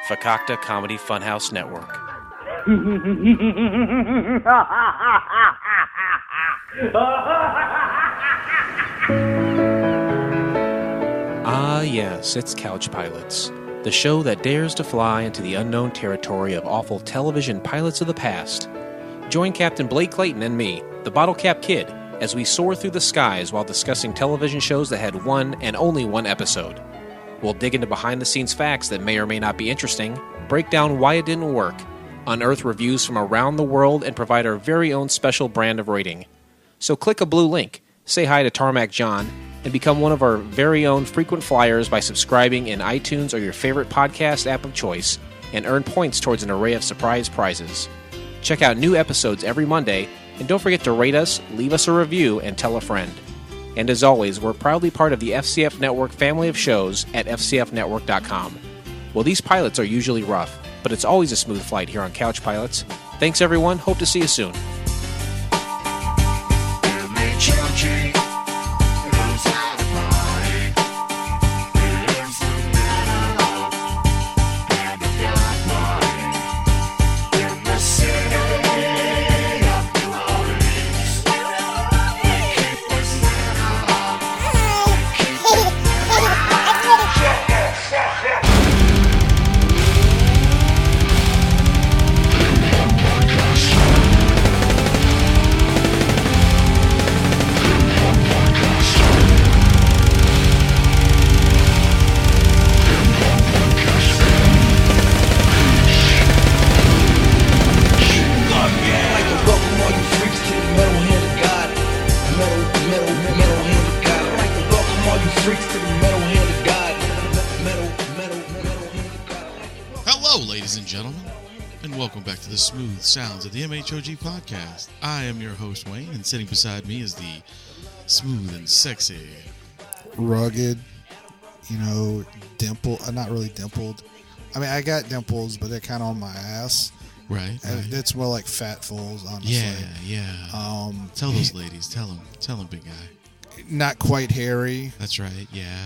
Fakakta Comedy Funhouse Network. Ah, yes, it's Couch Pilots, the show that dares to fly into the unknown territory of awful television pilots of the past. Join Captain Blake Clayton and me, the Bottle Cap Kid, as we soar through the skies while discussing television shows that had one and only one episode. We'll dig into behind-the-scenes facts that may or may not be interesting, break down why it didn't work, unearth reviews from around the world, and provide our very own special brand of rating. So click a blue link, say hi to Tarmac John, and become one of our very own frequent flyers by subscribing in iTunes or your favorite podcast app of choice, and earn points towards an array of surprise prizes. Check out new episodes every Monday, and don't forget to rate us, leave us a review, and tell a friend. And as always, we're proudly part of the FCF Network family of shows at FCFnetwork.com. Well, these pilots are usually rough, but it's always a smooth flight here on Couch Pilots. Thanks, everyone. Hope to see you soon. MHOG. The smooth sounds of the MHOG podcast. I am your host, Wayne, and sitting beside me is the smooth and sexy, rugged, not really dimpled. I mean, I got dimples, but they're kind of on my ass. Right. It's more like fat folds, honestly. Yeah. Tell those ladies. Tell them, big guy. Not quite hairy. That's right. Yeah.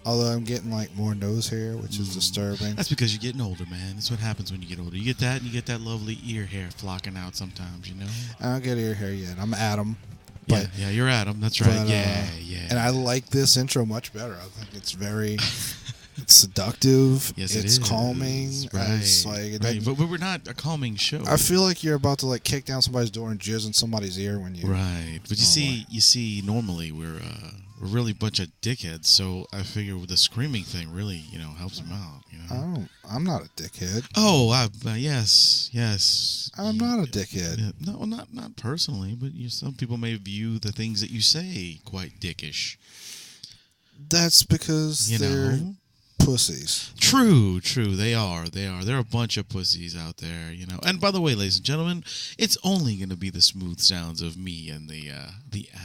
Although I'm getting like more nose hair, which is disturbing. That's because you're getting older, man. That's what happens when you get older. You get that, and you get that lovely ear hair flocking out sometimes, I don't get ear hair yet. I'm Adam. Yeah, you're Adam. That's right. Yeah. And I like this intro much better. I think it's very it's seductive. Yes, it's calming. Right. It's like, right. But we're not a calming show. I feel like you're about to like kick down somebody's door and jizz in somebody's ear when you. Right. But you see, normally we're really a bunch of dickheads, so I figure the screaming thing really, helps them out. Oh, I'm not a dickhead. Oh, yes. I'm not a dickhead. No, not personally, but some people may view the things that you say quite dickish. That's because they're pussies. True. They are. There are a bunch of pussies out there, And by the way, ladies and gentlemen, it's only going to be the smooth sounds of me and the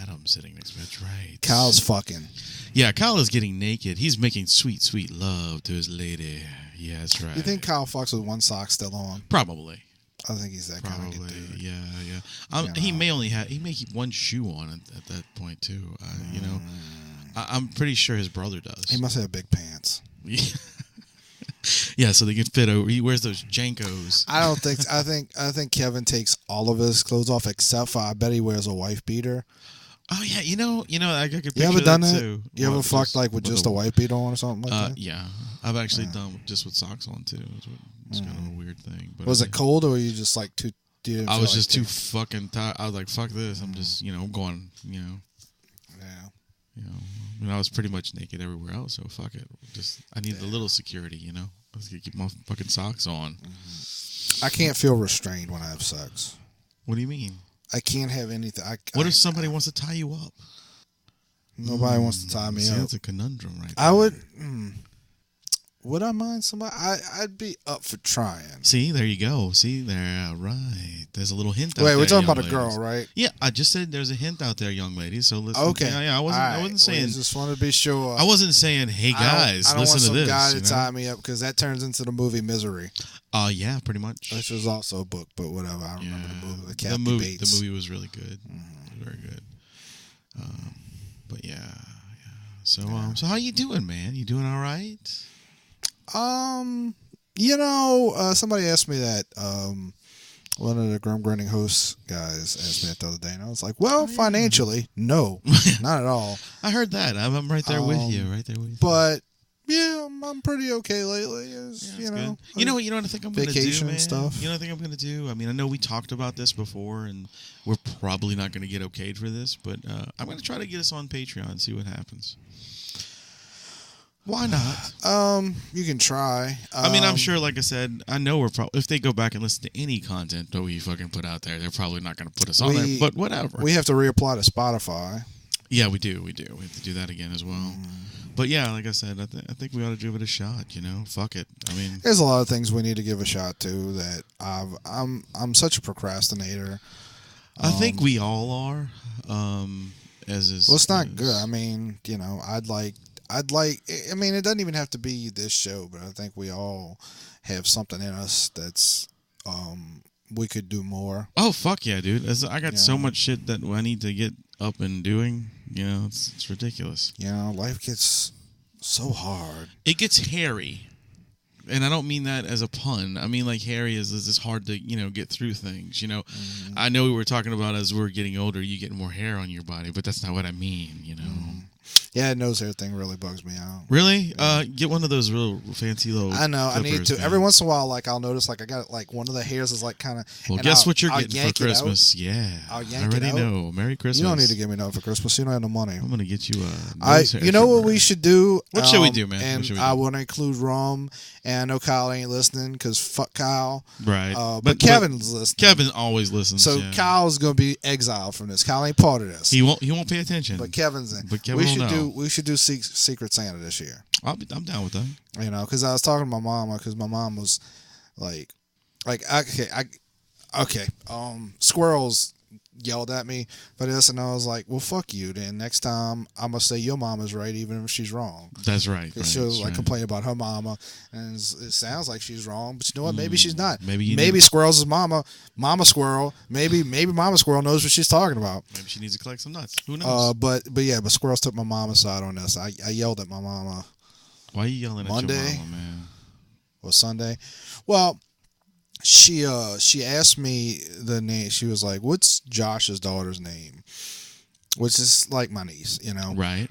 Adam sitting next to me. That's right. Kyle's fucking. Yeah, Kyle is getting naked. He's making sweet, sweet love to his lady. Yeah, that's right. You think Kyle fucks with one sock still on? Probably. I think he's that kind of dude. Yeah. He may keep one shoe on at that point too. I'm pretty sure his brother does. He must have big pants. Yeah, so they can fit over. He wears those Jankos. I don't think. I think Kevin takes all of his clothes off except for. I bet he wears a wife beater. Oh yeah, I could picture you ever done that? Too. You ever fucked like with just a wife beater on or something like that? Yeah, I've actually done just with socks on too. It's kind of a weird thing. But was it cold or were you just like too? I was just too fucking tired. I was like, fuck this. I'm just going. Yeah. I was pretty much naked everywhere else, so fuck it. I need a little security, Let's keep my fucking socks on. I can't feel restrained when I have sex. What do you mean? I can't have anything. What if somebody wants to tie you up? Nobody wants to tie me up. That's a conundrum, right? I would. Would I mind somebody? I'd be up for trying. See, there you go. See, there, right. There's a little hint out there. Wait, we're talking about ladies. A girl, right? Yeah, I just said there's a hint out there, young ladies. So listen. Okay. Yeah, I wasn't saying. I just wanted to be sure. I wasn't saying, hey guys, I don't listen want to this. some guy to tie me up because that turns into the movie Misery. Yeah, pretty much. Which was also a book, but whatever. I remember the movie. The movie was really good. Very good. But yeah. So how you doing, man? You doing all right? Somebody asked me that. One of the Grinning Hosts guys asked me that the other day, and I was like, well, financially, no, not at all. I heard that. I'm right there with you. But yeah, I'm pretty okay lately. You know what I think I'm going to do, vacation man? stuff. You know what I think I'm going to do? I mean, I know we talked about this before, and we're probably not going to get okayed for this, but I'm going to try to get us on Patreon and see what happens. Why not? You can try. I mean, I'm sure, like I said, I know we're probably, if they go back and listen to any content that we fucking put out there, they're probably not going to put us on there, but whatever. We have to reapply to Spotify. Yeah, we do. We have to do that again as well. But yeah, like I said, I think we ought to give it a shot, you know? Fuck it. I mean, there's a lot of things we need to give a shot to that I'm such a procrastinator. I think we all are. It's not good. I mean, I mean, it doesn't even have to be this show, but I think we all have something in us that's, we could do more. Oh, fuck yeah, dude. I got so much shit that I need to get up and doing. You know, it's ridiculous. Life gets so hard. It gets hairy. And I don't mean that as a pun. I mean, like, hairy is it's hard to, get through things, I know we were talking about as we're getting older, you get more hair on your body, but that's not what I mean, Yeah, nose hair thing really bugs me out. Really? Get one of those real fancy little I know. clippers, I need to. man. Every once in a while, like, I'll notice, like, I got, like, one of the hairs is, like, kind of... Well, guess what you're getting for Christmas? Yeah. I'll yank I already it out. know. Merry Christmas. You don't need to give me nothing for Christmas. You don't have no money. I'm going to get you a nose hair You know what trimmer. we should do? What should we do, man? And What should we do? I want to include Rum, and I know Kyle ain't listening, because fuck Kyle. Right. But Kevin's listening. Kevin always listens. So yeah. Kyle's going to be exiled from this. Kyle ain't part of this. He won't pay attention. But Kevin's in. But Kevin will know. We should do Secret Santa this year. I'm down with that. Because I was talking to my mama, because my mom was like, squirrels yelled at me for this, and I was like, well, fuck you. Then next time I'm gonna say your mama's right, even if she's wrong. That's right. She'll right. complain about her mama, and it sounds like she's wrong, but you know what? Maybe she's not. Maybe Squirrel's is mama Squirrel. Maybe Mama Squirrel knows what she's talking about. Maybe she needs to collect some nuts. Who knows? But squirrels took my mama's side on this. I yelled at my mama. Why are you yelling Monday, at your mama, man? Or Sunday? Well, she asked me the name. She was like, "What's Josh's daughter's name?" Which is like my niece, Right.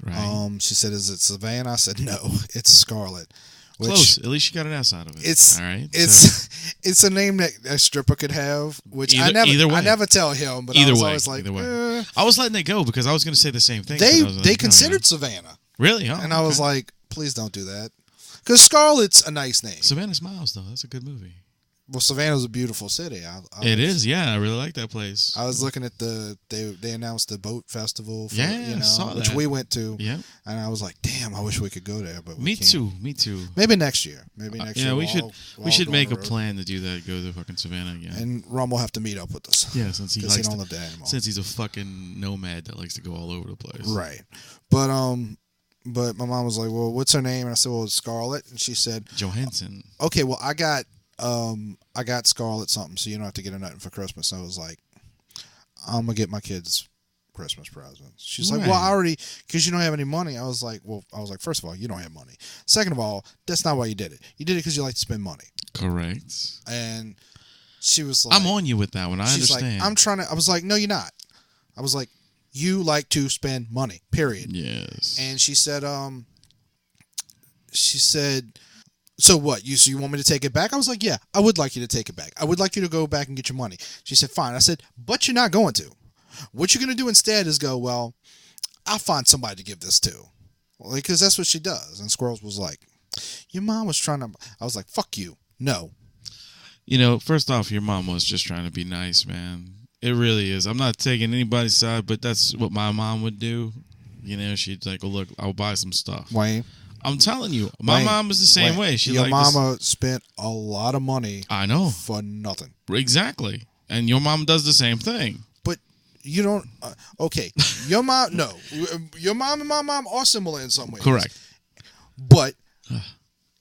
She said, "Is it Savannah?" I said, "No, it's Scarlett." Close. At least she got an S out of it. It's all right. It's a name that a stripper could have, which I never tell him. But I was always like, I was letting it go because I was going to say the same thing. They considered Savannah. Really? Oh, and I was like, please don't do that, because Scarlett's a nice name. Savannah Smiles, though. That's a good movie. Well, Savannah's a beautiful city. It is, yeah. I really like that place. I was looking at they announced the boat festival, which we went to. Yeah, and I was like, damn, I wish we could go there, but me too. Maybe next year. Yeah, we should make a plan to do that. Go to fucking Savannah again. And Rum will have to meet up with us. Yeah, since he don't live there anymore. Since he's a fucking nomad that likes to go all over the place. Right, but my mom was like, well, what's her name? And I said, well, it's Scarlett, and she said Johansson. Okay, well, I got Scarlett something, so you don't have to get her nothing for Christmas. I was like, I'm gonna get my kids Christmas presents. She's like, well, I already, because you don't have any money. I was like, first of all, you don't have money. Second of all, that's not why you did it. You did it because you like to spend money. Correct. And she was like, I'm on you with that one. I understand. Like, I was like, no, you're not. I was like, you like to spend money, period. Yes. And she said, so what? You want me to take it back? I was like, yeah, I would like you to take it back. I would like you to go back and get your money. She said, fine. I said, but you're not going to. What you're going to do instead is go, well, I'll find somebody to give this to. Because that's what she does. And Squirrels was like, your mom was trying to... I was like, fuck you. No. First off, your mom was just trying to be nice, man. It really is. I'm not taking anybody's side, but that's what my mom would do. She'd like, oh, look, I'll buy some stuff. Wayne. I'm telling you, my mom was the same way. Your mama spent a lot of money. I know. For nothing. Exactly. And your mom does the same thing. But you don't... okay. Your mom... No. Your mom and my mom are similar in some ways. Correct. But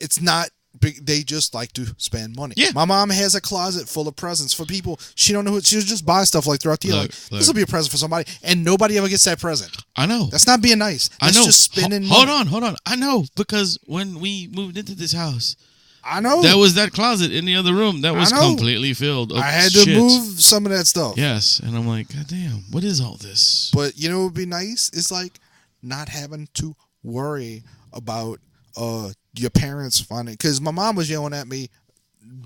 it's not They just like to spend money. Yeah. My mom has a closet full of presents for people. She don't know who. She'll just buy stuff like throughout the year. Like, this will be a present for somebody, and nobody ever gets that present. I know. That's not being nice. That's I know. just spending Hold money. on. I know, because when we moved into this house, I know. there was that closet in the other room that was I know. completely filled of I had shit. to move some of that stuff. Yes, and I'm like, God damn, what is all this? But you know what would be nice? It's like not having to worry about your parents finding, because my mom was yelling at me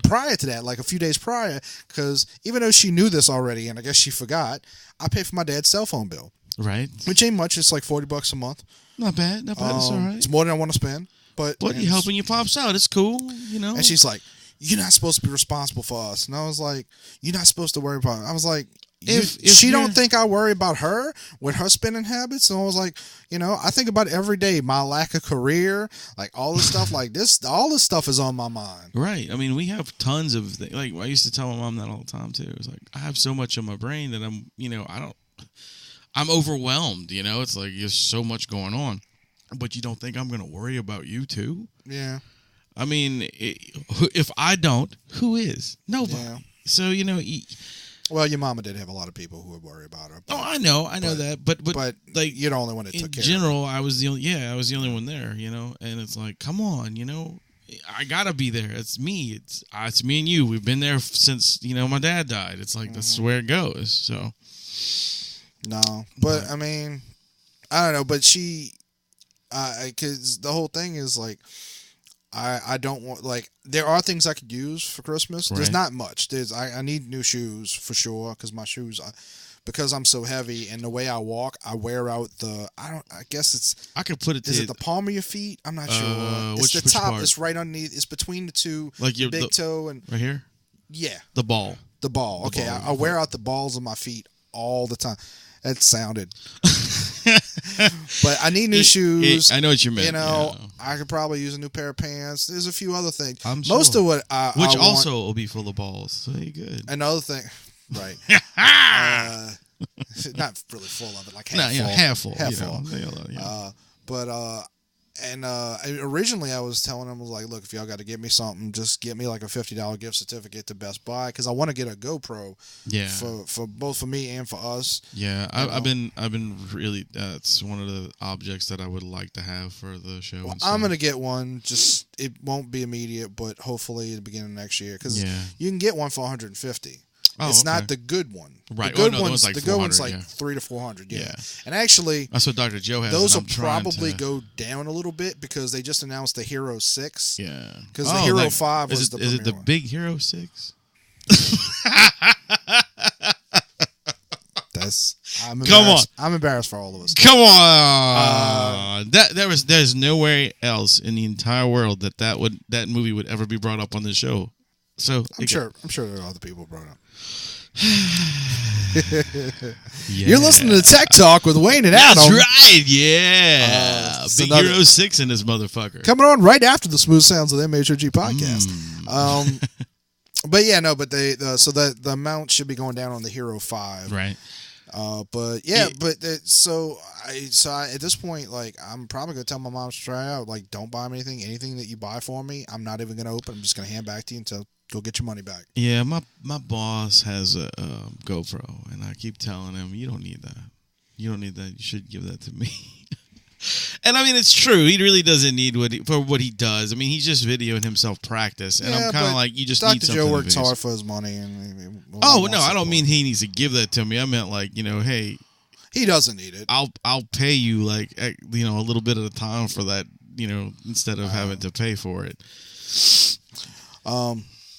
prior to that, like a few days prior, because even though she knew this already, and I guess she forgot, I paid for my dad's cell phone bill, Right. which ain't much. It's like $40 a month. Not bad. It's all right. It's more than I want to spend, but You're helping your pops out. It's cool, you know. And she's like, "You're not supposed to be responsible for us." And I was like, "You're not supposed to worry about it." I was like, If she you're- don't think I worry about her with her spending habits. And I was like, I think about it every day. My lack of career, like all this stuff like this, all this stuff is on my mind. Right. I mean, we have tons of things. Like, I used to tell my mom that all the time too. It's like, I have so much in my brain that I'm overwhelmed. It's like there's so much going on, but you don't think I'm going to worry about you too? Yeah. I mean, if I don't, who is? Nobody. Yeah. So Well, your mama did have a lot of people who would worry about her. I know that, but like, you're the only one that in took care general, I was the only one there, and it's like, come on, I gotta be there. It's me. It's me and you. We've been there since my dad died. It's like that's where it goes. So no, but I mean, I don't know. But she, because the whole thing is like, I don't want, like, there are things I could use for Christmas. There's Right. not much. I need new shoes for sure, because my shoes, because I'm so heavy and the way I walk, I wear out I guess it's, I could put it. is it the palm of your feet? I'm not sure. It's the which top. part? It's right underneath. It's between the two, Like the big toe and right here, yeah, the ball. the ball. Okay, ball. I wear out the balls of my feet all the time. That sounded. But I need new shoes. I know what you meant. I could probably use a new pair of pants. There's a few other things. I'm Most sure. of what I Which want, also will be full of balls. So you're good. another thing, right? Not really full of it, like half full. half full. Half full. But originally I was telling them, like, look, if y'all got to get me something, just get me like a $50 gift certificate to Best Buy, because I want to get a GoPro. Yeah. For both for me and for us. Yeah, I've been really. It's one of the objects that I would like to have for the show. Well, and stuff. I'm gonna get one. Just it won't be immediate, but hopefully at the beginning of next year, because you can get one for $150. Oh, it's okay. not the good one. Right. The good the one's like the good one's 400, like $300 to $400. Yeah. Yeah. And actually, That's what Dr. Joe has. those and will I'm trying probably to- go down a little bit, because they just announced the Hero 6. Yeah. Because the Hero 5 was is the it the premier one. big Hero 6? I'm Come embarrassed. I'm embarrassed for all of us. Come on. There's nowhere else in the entire world that movie would ever be brought up on the show. So I'm sure there are other people brought up. Yeah. You're listening to Tech Talk with Wayne and That's Adam. right. Yeah. it's Big another- Hero 6 in this motherfucker. Coming on right after the Smooth Sounds of the MHOG podcast. But yeah, no, but so the amount should be going down on the Hero 5. Right. But yeah, so at this point, like, I'm probably gonna tell my mom to try out, like, don't buy me anything that you buy for me, I'm not even gonna open. I'm just gonna hand back to you until go get your money back. Yeah, my boss has a GoPro, and I keep telling him, you don't need that. You don't need that. You should give that to me. And I mean, it's true. He really doesn't need what he does. I mean, he's just videoing himself practice, and I'm kind of like, you just need Dr. something. Joe to works video. hard for his money, and I don't mean he needs to give that to me. I meant like, hey, he doesn't need it. I'll pay you like a little bit at a time for that, instead of having to pay for it.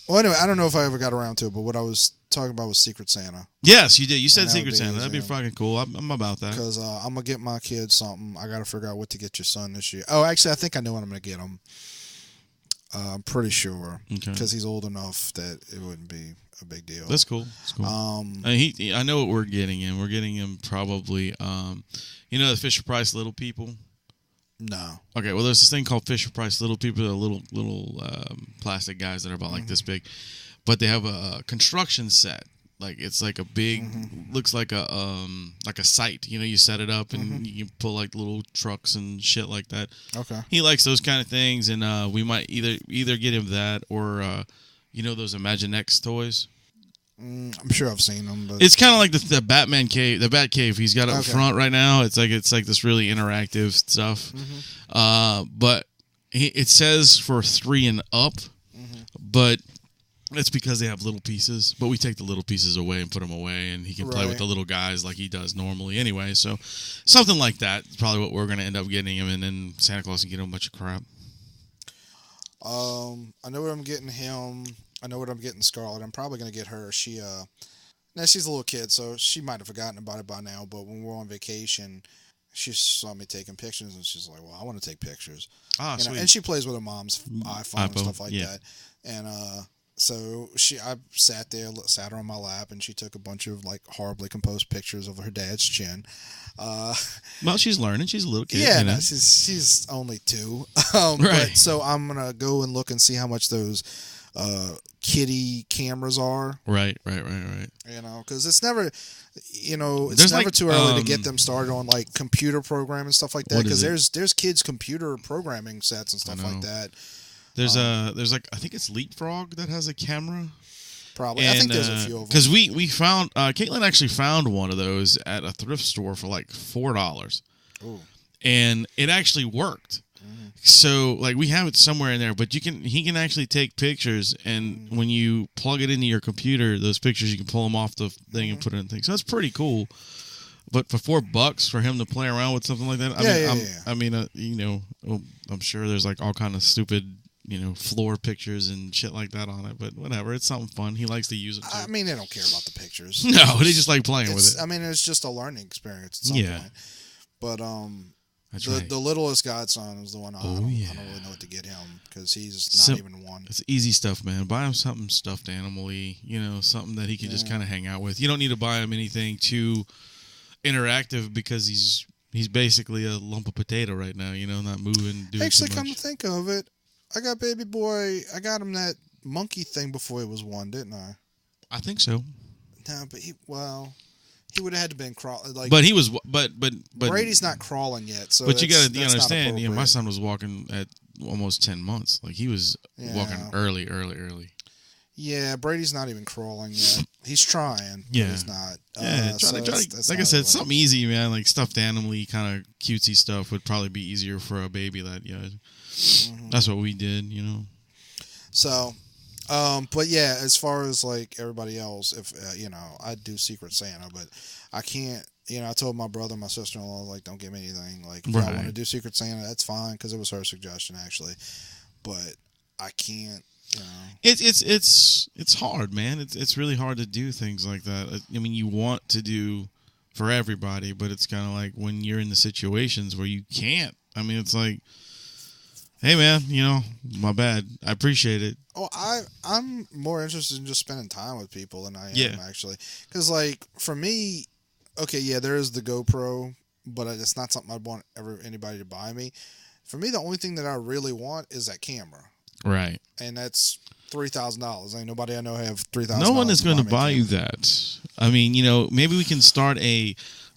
Well, anyway, I don't know if I ever got around to it, but what I was talking about was Secret Santa. Yes, you did. You said And that Secret would be Santa. That'd be easy. fucking cool. I'm about that. Because I'm going to get my kids something. I got to figure out what to get your son this year. Oh, actually, I think I know what I'm going to get him. I'm pretty sure. Okay. Because he's old enough that it wouldn't be a big deal. That's cool. That's cool. I know what we're getting him. We're getting him probably, the Fisher Price Little People. No. Okay, well, there's this thing called Fisher Price Little People. They're little plastic guys that are about like this big, but they have a construction set Like it's like a big, looks like a site. You know, you set it up and you can pull like little trucks and shit like that. Okay. He likes those kind of things, and we might either get him that or you know those Imaginext toys. I'm sure I've seen them. But It's kind of like the Batman cave, the Bat Cave he's got up front right now. It's like this really interactive stuff. But it says for 3 and up, but it's because they have little pieces. But we take the little pieces away and put them away, and he can play with the little guys like he does normally anyway. So something like that is probably what we're going to end up getting him, and then Santa Claus can get him a bunch of crap. I know what I'm getting him. I know what I'm getting Scarlett. I'm probably going to get her. Now she's a little kid, so she might have forgotten about it by now, but when we're on vacation, she saw me taking pictures, and she's like, well, I want to take pictures. Sweet. And she plays with her mom's iPhone and stuff like that. And so I sat her on my lap, and she took a bunch of like horribly composed pictures of her dad's chin. Well, she's learning. She's a little kid. Yeah, you know? she's only 2. Right. But, so I'm going to go and look and see how much those kitty cameras are. Right. You know, because it's never, you know, it's There's never like, too early to get them started on like computer programming and stuff like that. What is Because there's kids computer programming sets and stuff like that. There's like I think it's Leapfrog that has a camera. Probably, And, I think there's a few of them. Because we found Caitlin actually found one of those at a thrift store for like $4, and it actually worked. So like we have it somewhere in there, but he can actually take pictures, and when you plug it into your computer, those pictures you can pull them off the thing and put it in things. So that's pretty cool. But for $4 for him to play around with something like that, I mean, you know, I'm sure there's like all kind of stupid, you know, floor pictures and shit like that on it. But whatever, it's something fun. He likes to use it too. I mean, they don't care about the pictures. No, they just like playing with it. I mean, it's just a learning experience at some point. But That's the littlest godson is the one I don't really know what to get him because he's not even 1. It's easy stuff, man. Buy him something stuffed animal-y, you know, something that he can just kind of hang out with. You don't need to buy him anything too interactive because he's basically a lump of potato right now, you know, not moving, doing Actually, too come much. to think of it, I got baby boy. I got him that monkey thing before he was 1, didn't I? I think so. No, but he would have had to been crawling. Like, But he was, but Brady's not crawling yet. So, but you got to that's understand. not You know, my appropriate. son was walking at almost 10 months. Like he was walking early. Yeah, Brady's not even crawling yet. He's trying. But Yeah. he's not. Yeah, So try that's like I not said, really- something easy, man. Like stuffed animal-y kind of cutesy stuff would probably be easier for a baby. That's what we did, you know. So, but yeah, as far as like everybody else, if you know, I do Secret Santa, but I can't. You know, I told my brother, and my sister-in-law, like, don't give me anything. Like, if I want to do Secret Santa, that's fine because it was her suggestion actually. But I can't. You know. It's hard, man. It's really hard to do things like that. I mean, you want to do for everybody, but it's kind of like when you're in the situations where you can't. I mean, it's like, hey, man, you know, my bad. I appreciate it. Oh, I'm more interested in just spending time with people than I am actually. Because like for me, okay, yeah, there is the GoPro, but it's not something I'd want anybody to buy me. For me, the only thing that I really want is that camera. Right. And that's $3,000. Ain't nobody I know have $3,000. No one is going to buy you that. I mean, you know, maybe we can start a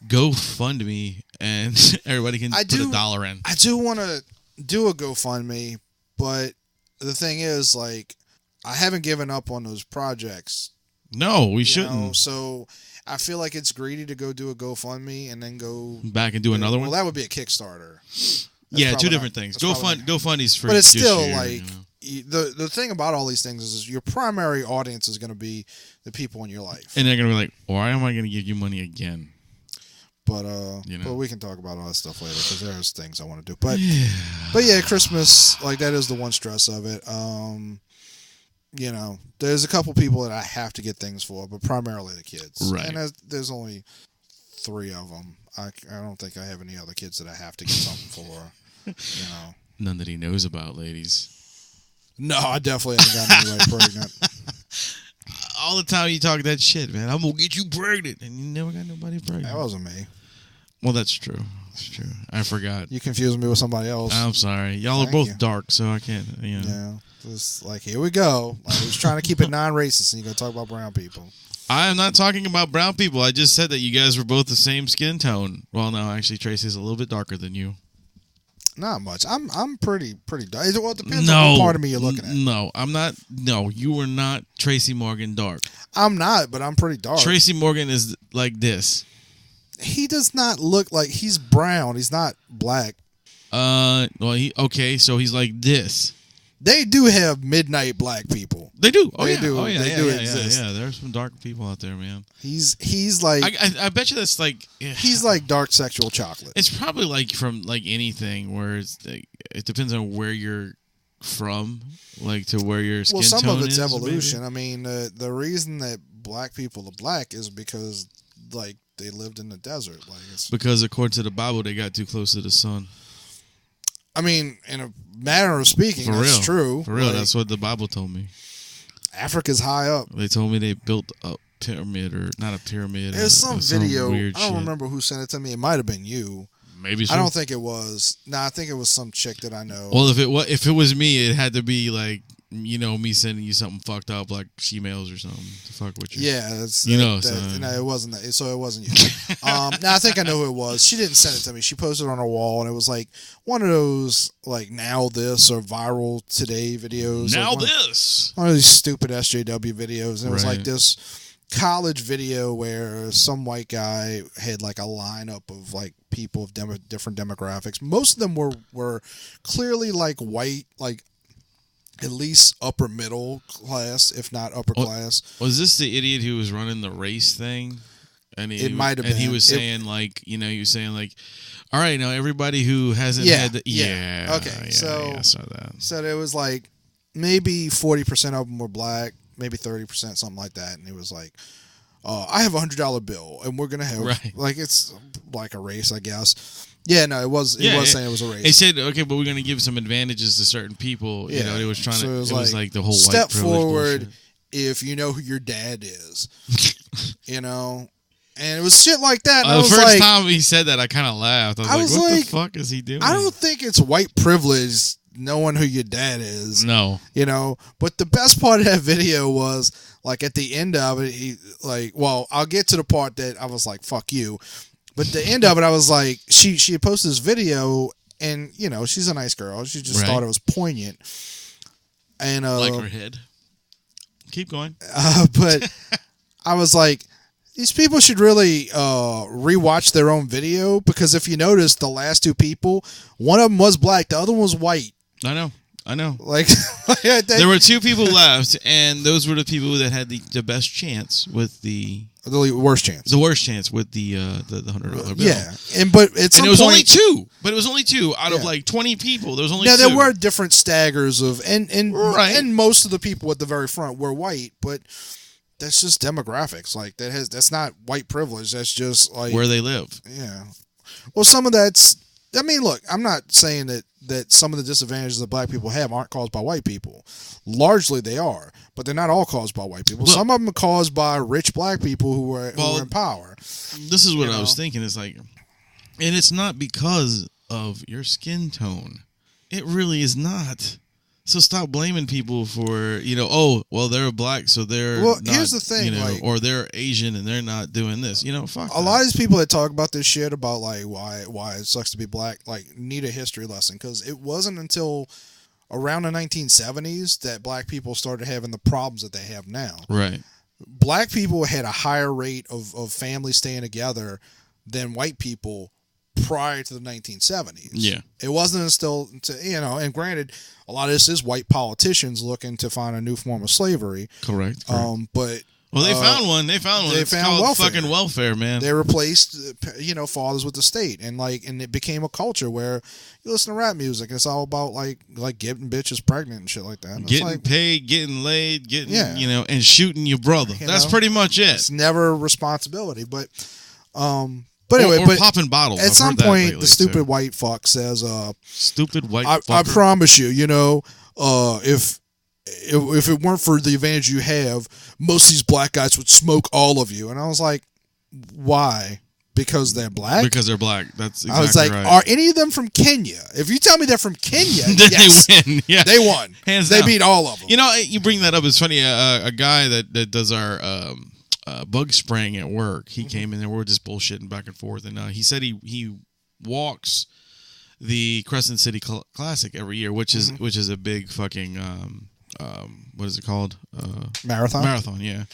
GoFundMe and everybody can put $1 in. I do want to do a GoFundMe, but the thing is, like, I haven't given up on those projects. No, we shouldn't. Know? So I feel like it's greedy to go do a GoFundMe and then go back and do another one. Well, that would be a Kickstarter. Yeah, two different things. GoFundMe's free. But it's still like the thing about all these things is your primary audience is going to be the people in your life, and they're going to be like, "Why am I going to give you money again?" But but we can talk about all that stuff later because there's things I want to do. But yeah, Christmas, like, that is the one stress of it. You know, there's a couple people that I have to get things for, but primarily the kids. Right. And there's only 3 of them. I don't think I have any other kids that I have to get something for. You know, none that he knows about, ladies. No, I definitely haven't gotten anybody pregnant. All the time you talk that shit, man. I'm gonna get you pregnant, and you never got nobody pregnant. That wasn't me. Well, that's true. That's true. I forgot. You confused me with somebody else. I'm sorry. Y'all are both dark, so I can't. You know. Yeah. Just like, here we go. Like, I was trying to keep it non-racist, and you're gonna talk about brown people. I am not talking about brown people. I just said that you guys were both the same skin tone. Well, no, actually, Tracy's a little bit darker than you. Not much. I'm pretty dark. Well, it depends on what part of me you're looking at. No, I'm not. No, you are not Tracy Morgan dark. I'm not, but I'm pretty dark. Tracy Morgan is like this. He does not look like he's brown. He's not black. Well, so he's like this. They do have midnight black people. They do. They do exist. Yeah, there's some dark people out there, man. He's like I bet you that's like he's like dark sexual chocolate. It's probably like from like anything where it depends on where you're from, like to where your skin tone is. Well, some of it's evolution. Maybe. I mean, the reason that black people are black is because like they lived in the desert. Like because according to the Bible, they got too close to the sun. I mean, in a manner of speaking, that's true. For real, like, that's what the Bible told me. Africa's high up. They told me they built a pyramid, or not a pyramid. There's some video. Weird I don't shit. remember who sent it to me. It might have been you. Maybe so. I don't think it was. No, I think it was some chick that I know. Well, if it was me, it had to be like, you know, me sending you something fucked up like she-mails or something to fuck with you. Yeah, that's no, it wasn't that. So it wasn't you. Now I think I know who it was. She didn't send it to me. She posted it on her wall, and it was like one of those like now this or viral today videos. Now like one of these stupid SJW videos, and it was like this college video where some white guy had like a lineup of like people of different demographics. Most of them were clearly like white, like at least upper middle class, if not upper class. Was this the idiot who was running the race thing? And it might have been. And he was saying all right, now everybody who hasn't had the... Okay, I saw that. So there was like maybe 40% of them were black, maybe 30%, something like that. And it was like, I have $100 bill, and we're going to have... Right. Like, it's like a race, I guess. Yeah, no, it was saying it was a race. They said, okay, but we're going to give some advantages to certain people. Yeah. You know, it was trying so to... It was like the whole step white privilege forward bullshit. If you know who your dad is. You know? And it was shit like that. The first time he said that, I kind of laughed. I was like, what the fuck is he doing? I don't think it's white privilege knowing who your dad is. No. You know? But the best part of that video was, like, at the end of it, he, like, well, I'll get to the part that I was like, fuck you. But at the end of it, I was like, she had posted this video, and, you know, she's a nice girl. She just thought it was poignant. And like her head. Keep going. But I was like, these people should really rewatch their own video, because if you notice, the last two people, one of them was black, the other one was white. I know. Like there were two people left, and those were the people that had the best chance with the worst chance. The worst chance with the $100 bill. Yeah, but it was only two. But it was only two out of like 20 people. There was only two. There were different staggers of and most of the people at the very front were white, but that's just demographics. Like that's not white privilege. That's just like where they live. Yeah. Well, some of that's. I mean, look, I'm not saying that some of the disadvantages that black people have aren't caused by white people. Largely, they are, but they're not all caused by white people. Some of them are caused by rich black people who are in power. This is what I was thinking. It's like, and it's not because of your skin tone. It really is not. So stop blaming people for, they're black, so they're not, here's the thing, or they're Asian and they're not doing this. Fuck a lot of these people that talk about this shit about like why it sucks to be black, like need a history lesson, because it wasn't until around the 1970s that black people started having the problems that they have now. Right. Black people had a higher rate of families staying together than white people prior to the 1970s. Yeah. It wasn't until, and granted, a lot of this is white politicians looking to find a new form of slavery. Correct. But they found one. They found one. It's called welfare. Fucking welfare, man. They replaced, fathers with the state, and it became a culture where you listen to rap music, and it's all about like getting bitches pregnant and shit like that. And getting paid, getting laid, and shooting your brother. That's pretty much it. It's never responsibility, but anyway, or popping bottles. At some point, the stupid white fuck says, "Stupid white." I promise you, if it weren't for the advantage you have, most of these black guys would smoke all of you. And I was like, why? Because they're black? Because they're black. That's exactly I was like, right. Are any of them from Kenya? If you tell me they're from Kenya, then yes, they win. Yeah. They won. Hands they down. beat all of them. You bring that up. It's funny. A guy that does our bug spraying at work. He came in there. We were just bullshitting back and forth, and he said he walks the Crescent City Classic every year, which is a big fucking what is it called? Marathon. Marathon, yeah,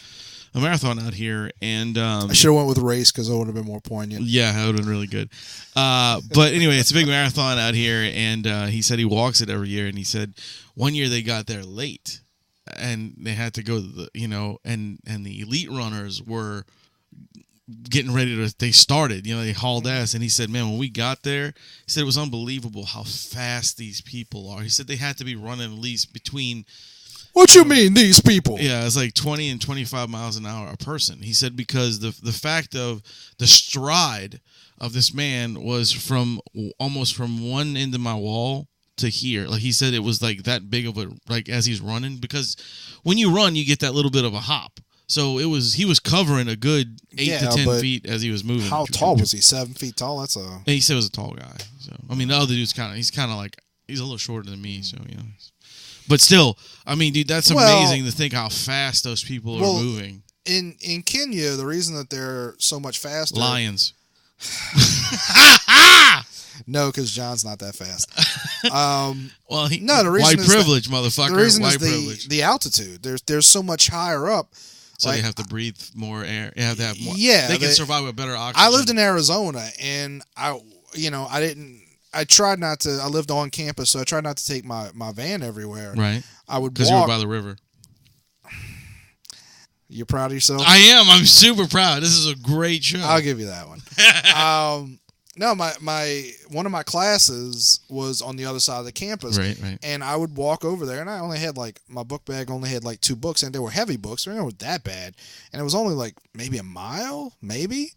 a marathon out here. And I should have went with race because it would have been more poignant. Yeah, that would have been really good. But anyway, it's a big marathon out here, and he said he walks it every year. And he said one year they got there late, and they had to go to the and the elite runners were getting ready to. They started, they hauled ass, and he said, "Man, when we got there, he said it was unbelievable how fast these people are." He said they had to be running at least between. What you mean, these people? Yeah, it's like 20 and 25 miles an hour a person. He said because the fact of the stride of this man was almost from one end of my wall to here. Like he said, it was like that big of a as he's running, because when you run, you get that little bit of a hop. So he was covering a good 8 to 10 feet as he was moving. How tall was he? 7 feet tall? He said he was a tall guy. So I mean, the other dude's he's a little shorter than me. So but still, I mean, dude, that's amazing to think how fast those people are moving. In Kenya, the reason that they're so much faster, lions. No, because John's not that fast. Well, the reason white is privilege, motherfucker. The reason white is privilege. the altitude. They're so much higher up. So they have to breathe more air. They have to have more. Yeah, they can survive with better oxygen. I lived in Arizona, and I tried not to. I lived on campus, so I tried not to take my van everywhere. Right. I would because you were by the river. You're proud of yourself? I am. I'm super proud. This is a great show. I'll give you that one. No, one of my classes was on the other side of the campus. Right. And I would walk over there, and I only had my book bag only had 2 books, and they were heavy books. They weren't that bad. And it was only maybe a mile, maybe.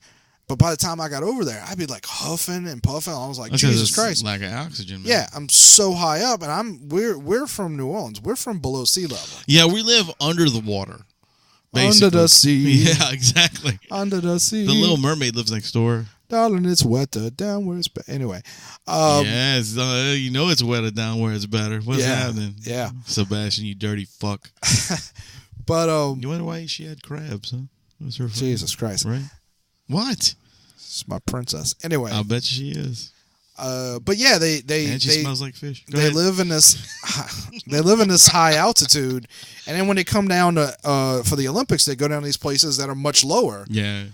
But by the time I got over there, I'd be huffing and puffing. I was like, Jesus Christ. Lack of oxygen, man. Yeah, I'm so high up, and we're from New Orleans. We're from below sea level. Yeah, we live under the water. Basically. Under the sea. Yeah, exactly. Under the sea. The Little Mermaid lives next door. Darling, it's wetter down where it's better. Anyway. Yes, it's wetter down where it's better. What's happening? Yeah. Sebastian, you dirty fuck. But you wonder why she had crabs, huh? Was her Jesus Christ. Right? What? She's my princess. Anyway. I bet she is. But yeah, and she smells like fish. They live in this high altitude, and then when they come down to for the Olympics, they go down to these places that are much lower. Yeah.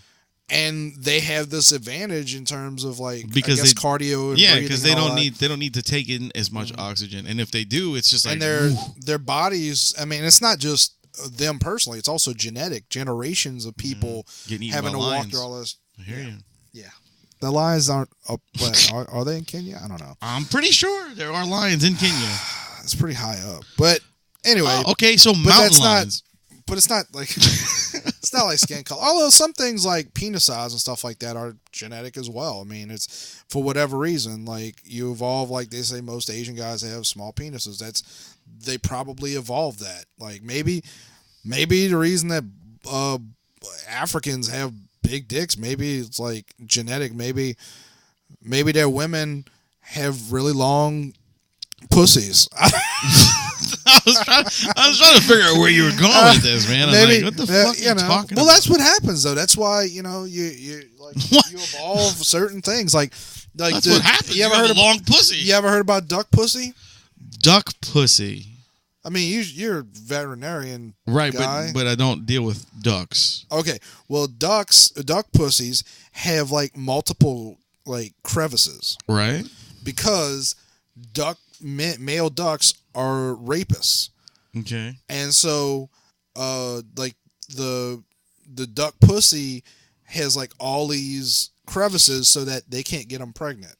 And they have this advantage in terms of because cardio. And because they don't need to take in as much oxygen, and if they do, it's just and their bodies. I mean, it's not just them personally; it's also generations of people having to walk through all this. I hear you. Yeah, the lions aren't up. Are they in Kenya? I don't know. I'm pretty sure there are lions in Kenya. It's pretty high up, but anyway. Okay, so mountain lions. But it's not it's not like skin color. Although some things like penis size and stuff like that are genetic as well. I mean, it's for whatever reason. You evolve, they say most Asian guys have small penises. They probably evolved that. Maybe the reason that Africans have big dicks, maybe it's genetic. Maybe their women have really long pussies. I was trying to figure out where you were going with this, man. I was what the fuck are you talking about? Well, that's what happens, though. That's why, you evolve certain things. That's what happens. You have a long pussy. You ever heard about duck pussy? Duck pussy. I mean, you're a veterinarian, right? Guy. But I don't deal with ducks. Okay, well, duck pussies have multiple crevices, right? Because male ducks are rapists. Okay. And so the duck pussy has all these crevices so that they can't get them pregnant.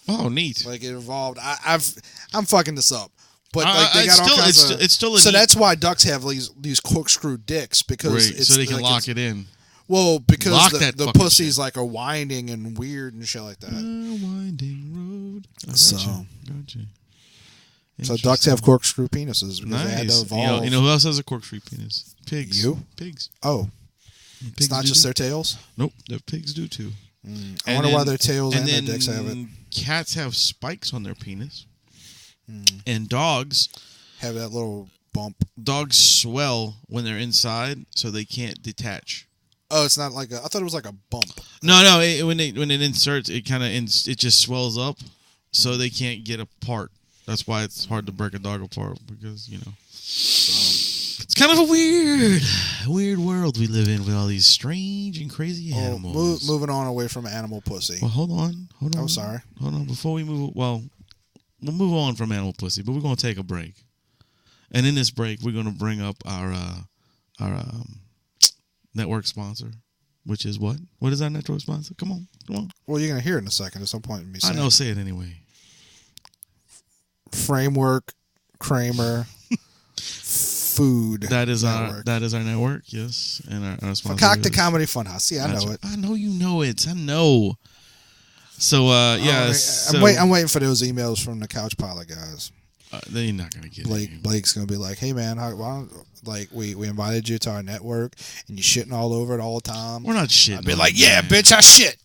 Oh, neat. It evolved. I'm fucking this up. But they got all kinds of it's still a so neat... that's why ducks have these corkscrew dicks because it's so they can lock it in. Well, because the pussy's are winding and weird and shit like that. Winding road. Gotcha. So ducks have corkscrew penises because they had to evolve. You know who else has a corkscrew penis? Pigs. You? Pigs. Oh. Pigs it's not just their tails? Nope. The pigs do too. I wonder why their tails and their dicks have it. Cats have spikes on their penis. And dogs have that little bump. Dogs swell when they're inside, so they can't detach. Oh, it's not like I thought it was like a bump. No. When it inserts, it kind of it just swells up, so they can't get apart. That's why it's hard to break a dog apart because it's kind of a weird world we live in with all these strange and crazy animals. Moving on away from animal pussy. Well, hold on. I'm sorry. Hold on. Before we move, we'll move on from animal pussy, but we're gonna take a break. And in this break, we're gonna bring up our network sponsor, which is what? What is our network sponsor? Come on. Well, you're gonna hear it in a second. There's no point in me saying. I know. Say it anyway. Framework, Kramer, Food. That is network. our network. Yes, and our sponsor. Fakakta Comedy Funhouse. Yeah, I know it. I know you know it. I know. So yeah, I'm waiting for those emails from the Couch Pilot guys. They're not gonna get Blake's gonna be like, "Hey man, we invited you to our network and you're shitting all over it all the time." We're not shitting. I'd be like, "Yeah, bitch, I shit.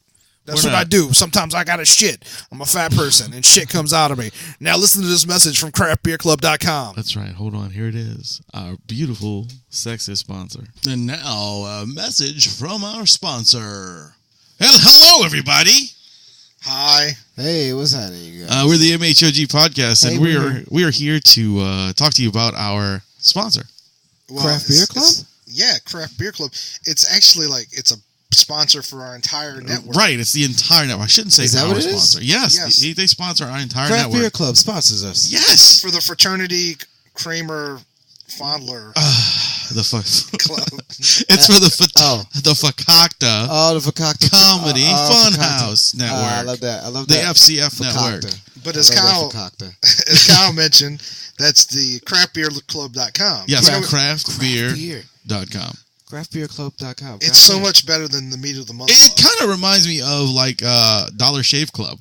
That's what I do. Sometimes I gotta shit. I'm a fat person and shit comes out of me." Now listen to this message from craftbeerclub.com. That's right. Hold on. Here it is. Our beautiful, sexist sponsor. And now a message from our sponsor. Hello, everybody. Hi. Hey, what's happening, you guys? We're the MHOG podcast, and Hey, we are here to talk to you about our sponsor. Well, Craft Beer Club? Yeah, Craft Beer Club. It's actually it's a sponsor for our entire network. Right, it's the entire network. I shouldn't say Is that our what it is? sponsor. Yes, Yes. They sponsor our entire Craft network. Beer Club sponsors us. Yes. For the fraternity Kramer Fondler The fuck. Club. It's for the Fakakta Oh, the Fakakta Comedy Fakakta. Funhouse Network. I love that. I love The that. FCF Network. But I as love Kyle that Fakakta. as Kyle mentioned, that's the craftbeerclub.com. Yes, Beer. craftbeer.com. Craftbeerclub.com. It's so much better than the Meat of the Month. It kind of reminds me of like Dollar Shave Club.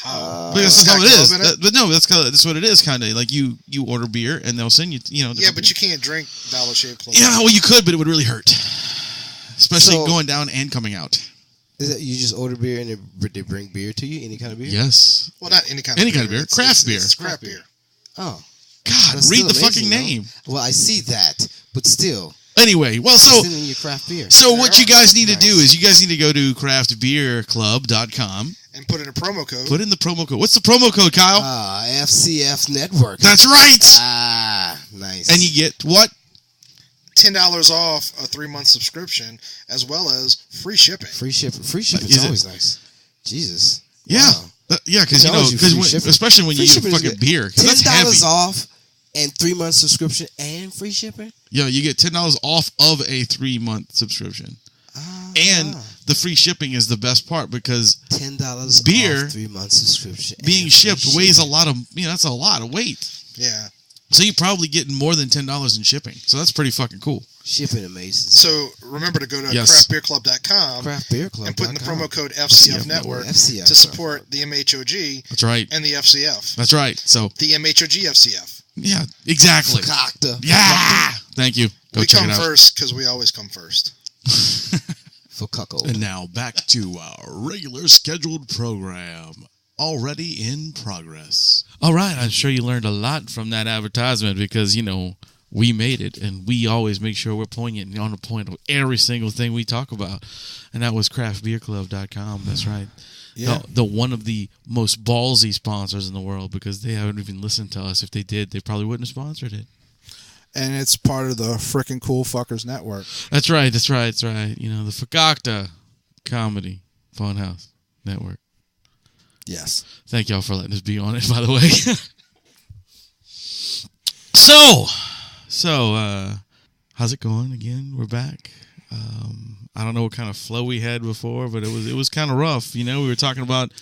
Because that's how it is. But no, that's what it is. Kind of like you order beer and they'll send you. Yeah, but you can't drink Dollar Shave Club. Yeah, well, you could, but it would really hurt, especially So- going down and coming out. Is that you just order beer and they bring beer to you? Any kind of beer? Yes. Well, not any kind of Any beer. kind of beer. It's- Craft it's- beer. It's craft beer. Oh. God, That's read still the amazing, fucking though. name. Well, I see that, but still. Anyway, well, It's in your craft beer. so what you guys need to do Nice. is you guys need to go to craftbeerclub.com. And put in a promo code. Put in the promo code. What's the promo code, Kyle? FCF Network. That's right. Nice. And you get what? $10 off a 3-month subscription, as well as free shipping. Free shipping. Free shipping Is is it- always nice. Jesus. Yeah. Wow. Yeah, because Tells you free shipping. especially when Free you shipping is fucking good. beer. 'Cause that's $10 heavy. off and 3-month subscription and free shipping. Yeah, you get $10 off of a 3-month subscription. And the free shipping is the best part because $10 beer off 3-month subscription. being and shipped free weighs a shipping. lot of, that's a lot of weight. Yeah. So you're probably getting more than $10 in shipping. So that's pretty fucking cool. Shipping amazing. So remember to go to Yes. craftbeerclub.com Craft Beer Club. and put in the promo code FCF Network FCF to support the MHOG That's right. and the FCF. That's right. So, The MHOG FCF. yeah, exactly. Fakakta. Yeah. Thank you. Go We check come it out. first because we always come first. For cuckold. And now back to our regular scheduled program. Already in progress. All right. I'm sure you learned a lot from that advertisement because, we made it and we always make sure we're poignant and on the point of every single thing we talk about. And that was craftbeerclub.com. That's right. Yeah. The one of the most ballsy sponsors in the world because they haven't even listened to us. If they did, they probably wouldn't have sponsored it. And it's part of the frickin' Cool Fuckers Network. That's right. The Fakakta Comedy Funhouse Network. Yes. Thank y'all for letting us be on it, by the way. So, how's it going again? We're back. I don't know what kind of flow we had before, but it was kind of rough. We were talking about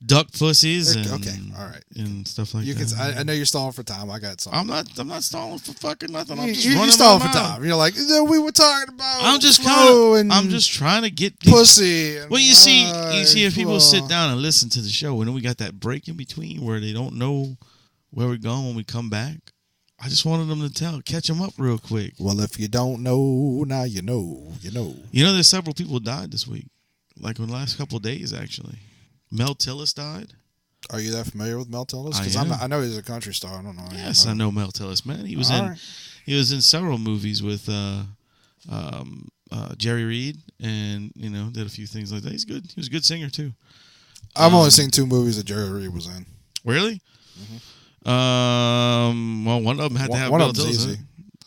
duck pussies and Okay, all right. and stuff like You that. can. I know you're stalling for time. I got something. I'm not stalling for fucking nothing. I'm just You're running stalling my for mouth. time. You're like, we were talking about. I'm just flow and I'm just trying to get these. pussy. And Well, you see, if people flow. sit down and listen to the show, and then we got that break in between where they don't know where we're going when we come back. I just wanted them to catch them up real quick. Well, if you don't know, now you know. You know. There's several people died this week, like in the last couple of days, actually. Mel Tillis died. Are you that familiar with Mel Tillis? I Because am. I know he's a country star. I don't know. Yes, I know Mel Tillis, man. He was All in right. he was in several movies with Jerry Reed, and did a few things like that. He's good. He was a good singer too. I've only seen 2 movies that Jerry Reed was in. Really? Well, one of them had to have one Mel of them's Tillis in easy. it.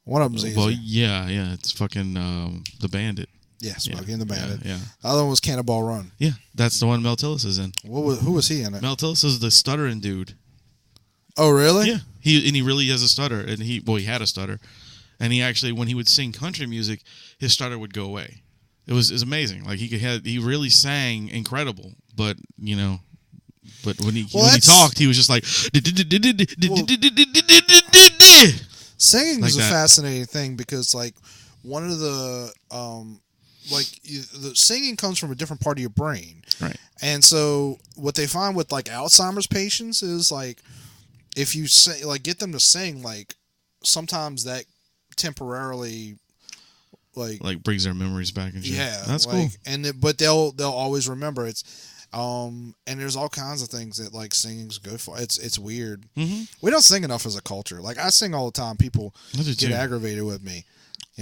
One of them's easy. Well, yeah, it's fucking The Bandit. Yeah, Smokey and the Bandit. Yeah. The other one was Cannonball Run. Yeah, that's the one Mel Tillis is in. Who was he in it? Mel Tillis is the stuttering dude. Oh, really? Yeah, he really has a stutter, and he had a stutter, and he actually, when he would sing country music, his stutter would go away. It was amazing. Like he really sang incredible, but but when he talked, he was just like Singing like is a that. fascinating thing because like one of the the singing comes from a different part of your brain, right. and so what they find with like Alzheimer's patients is like if you say like get them to sing, like sometimes that temporarily like brings their memories back and shit. yeah, That's like, cool. and but they'll always remember it's. And there's all kinds of things that like singing's good for. It's weird. Mm-hmm. We don't sing enough as a culture. Like I sing all the time. People I do get too. aggravated with me.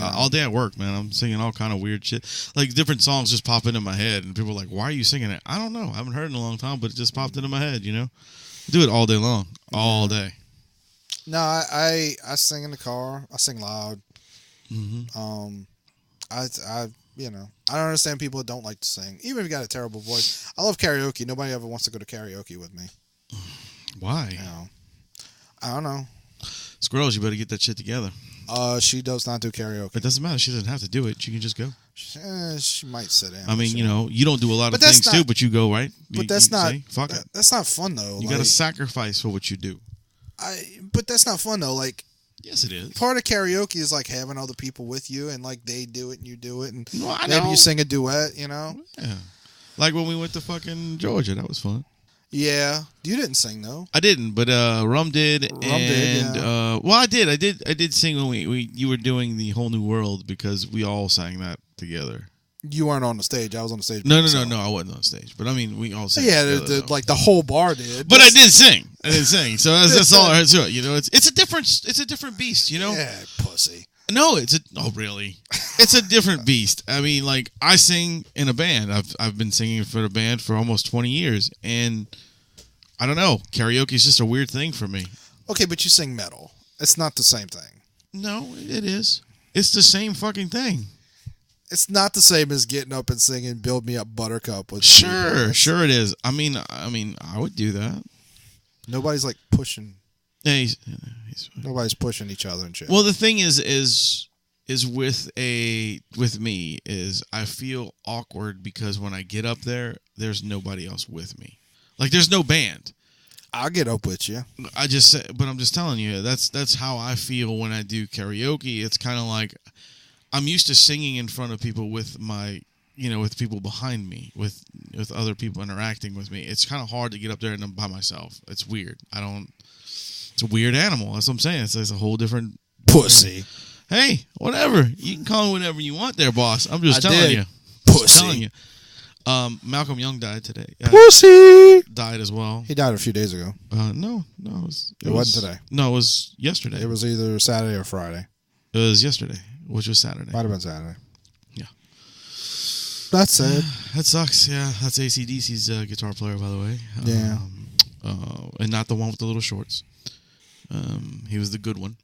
All day at work, man. I'm singing all kind of weird shit. Like different songs just pop into my head, and people are like, "Why are you singing it?" I don't know. I haven't heard it in a long time, but it just popped into my head. I do it all day long, all day. No, I sing in the car. I sing loud. Mm-hmm. I don't understand people that don't like to sing, even if you got a terrible voice. I love karaoke. Nobody ever wants to go to karaoke with me. Why? I don't know. Squirrels, you better get that shit together. She does not do karaoke. It doesn't matter. She doesn't have to do it. She can just go. She might sit in. I mean, you don't do a lot of But that's things not- too, but you go, right? But that's not. Fuck it. That's not fun though. You got to sacrifice for what you do. But that's not fun though. Like Yes, it is. part of karaoke is like having other people with you, and like they do it and you do it, and No, I maybe know. you sing a duet. Yeah. Like when we went to fucking Georgia, that was fun. Yeah, you didn't sing though. I didn't, but Rum did. Rum did, yeah. Well, I did sing when you were doing the Whole New World because we all sang that together. You weren't on the stage. I was on the stage. by No, myself. I wasn't on stage. But I mean, we all sang. Yeah, together, though. like the whole bar did. But I did sing. So that's all I heard to it. It's a different beast. Yeah, pussy. No, really? It's a different beast. I mean, like I sing in a band. I've been singing for the band for almost 20 years, and I don't know. Karaoke is just a weird thing for me. Okay, but you sing metal. It's not the same thing. No, it is. It's the same fucking thing. It's not the same as getting up and singing "Build Me Up, Buttercup." With Sure it is. I mean, I would do that. Nobody's like pushing. Yeah, he's Nobody's pushing each other and shit. well, the thing is with me is I feel awkward because when I get up there, there's nobody else with me. Like there's no band. I'll get up with you. But I'm just telling you, that's how I feel when I do karaoke. It's kind of like I'm used to singing in front of people with my, with people behind me, with other people interacting with me. It's kind of hard to get up there and I'm by myself. It's weird. It's a weird animal. That's what I'm saying. It's a whole different Pussy. Hey, whatever. You can call me whatever you want there, boss. I'm just telling you. Pussy. Just telling you. Malcolm Young died today. Pussy. Died as well. He died a few days ago. No. It wasn't today. No, it was yesterday. It was either Saturday or Friday. It was yesterday, which was Saturday. Might have been Saturday. Yeah. That's it. That sucks. Yeah, that's AC/DC's guitar player, by the way. Yeah. And not the one with the little shorts. He was the good one.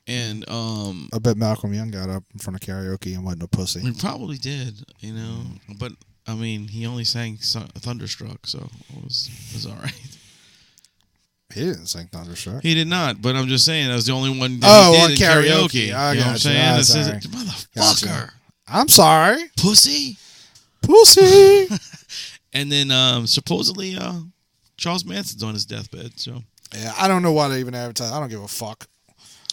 And I bet Malcolm Young got up in front of karaoke and wasn't a pussy. he probably did, But I mean, he only sang Thunderstruck, so it was all right. He didn't sing Thunderstruck. He did not, but I'm just saying that was the only one that he on did in karaoke. karaoke. I You know what I'm got you. saying? I'm It's just- sorry. motherfucker, Gotcha. I'm sorry. pussy. Pussy. And then supposedly Charles Manson's on his deathbed. So Yeah, I don't know why they even advertise. I don't give a fuck.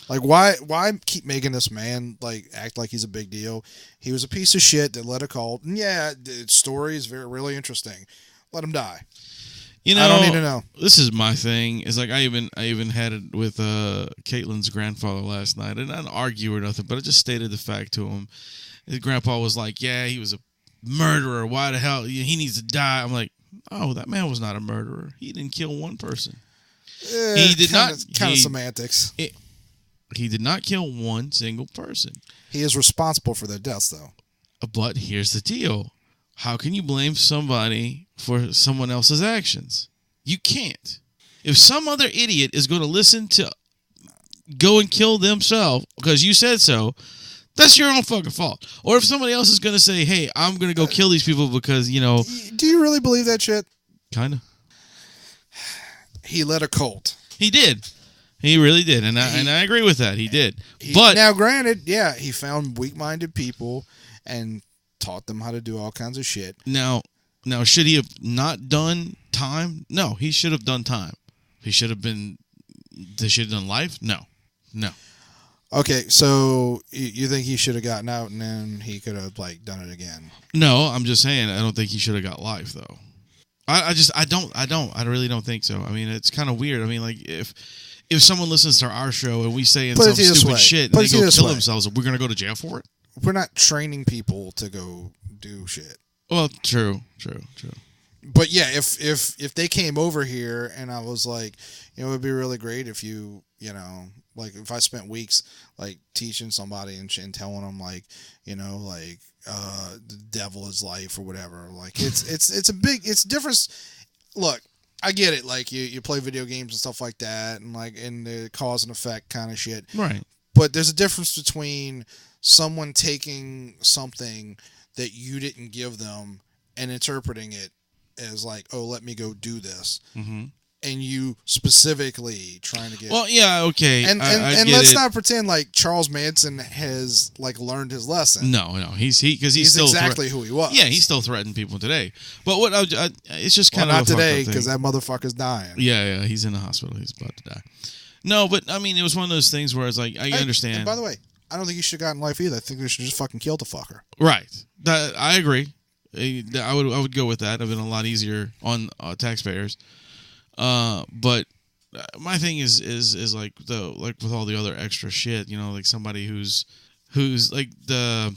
Like, why keep making this man like act like he's a big deal? He was a piece of shit that led a cult. And yeah, the story is really interesting. Let him die. I don't need to know. This is my thing. It's like I even had it with Caitlin's grandfather last night. And I didn't argue or nothing, but I just stated the fact to him. His grandpa was like, "Yeah, he was a murderer. Why the hell he needs to die?" I'm like, "Oh, that man was not a murderer. He didn't kill one person. He did not. Kind of He- semantics. He did not kill one single person. He is responsible for their deaths, though. But here's the deal. How can you blame somebody for someone else's actions? You can't. If some other idiot is going to listen to go and kill themselves because you said so, that's your own fucking fault. Or if somebody else is going to say, hey, I'm going to go kill these people because, Do you really believe that shit? Kind of. He led a cult. He did. He really did. And I agree with that. He did. But now, granted, yeah, he found weak-minded people and taught them how to do all kinds of shit. Now, should he have not done time? No, he should have done time. He should have been... They should have done life? No. Okay, so you think he should have gotten out and then he could have done it again? No, I'm just saying I don't think he should have got life though. I really don't think so. I mean, it's kind of weird. I mean, if someone listens to our show and we say some stupid shit and they go kill themselves, we're gonna go to jail for it. We're not training people to go do shit. Well, true. But yeah, if they came over here and I was like, it would be really great if you if I spent weeks teaching somebody and telling them the devil is life or whatever. It's different. Look, I get it. You play video games and stuff like that, and in the cause and effect kind of shit. Right. But there's a difference between someone taking something that you didn't give them and interpreting it as let me go do this. Mm-hmm. And you specifically trying to get... Well, yeah, okay. And let's not pretend Charles Manson has learned his lesson. No, he's still exactly who he was. Yeah, he's still threatening people today. But what it's just kind of not today because that motherfucker's dying. Yeah, he's in the hospital. He's about to die. No, but I mean, it was one of those things where it's I understand. And by the way, I don't think he should have gotten life either. I think they should just fucking kill the fucker. Right. I agree. I would go with that. It'd been a lot easier on taxpayers. But my thing is with all the other extra shit, somebody who's the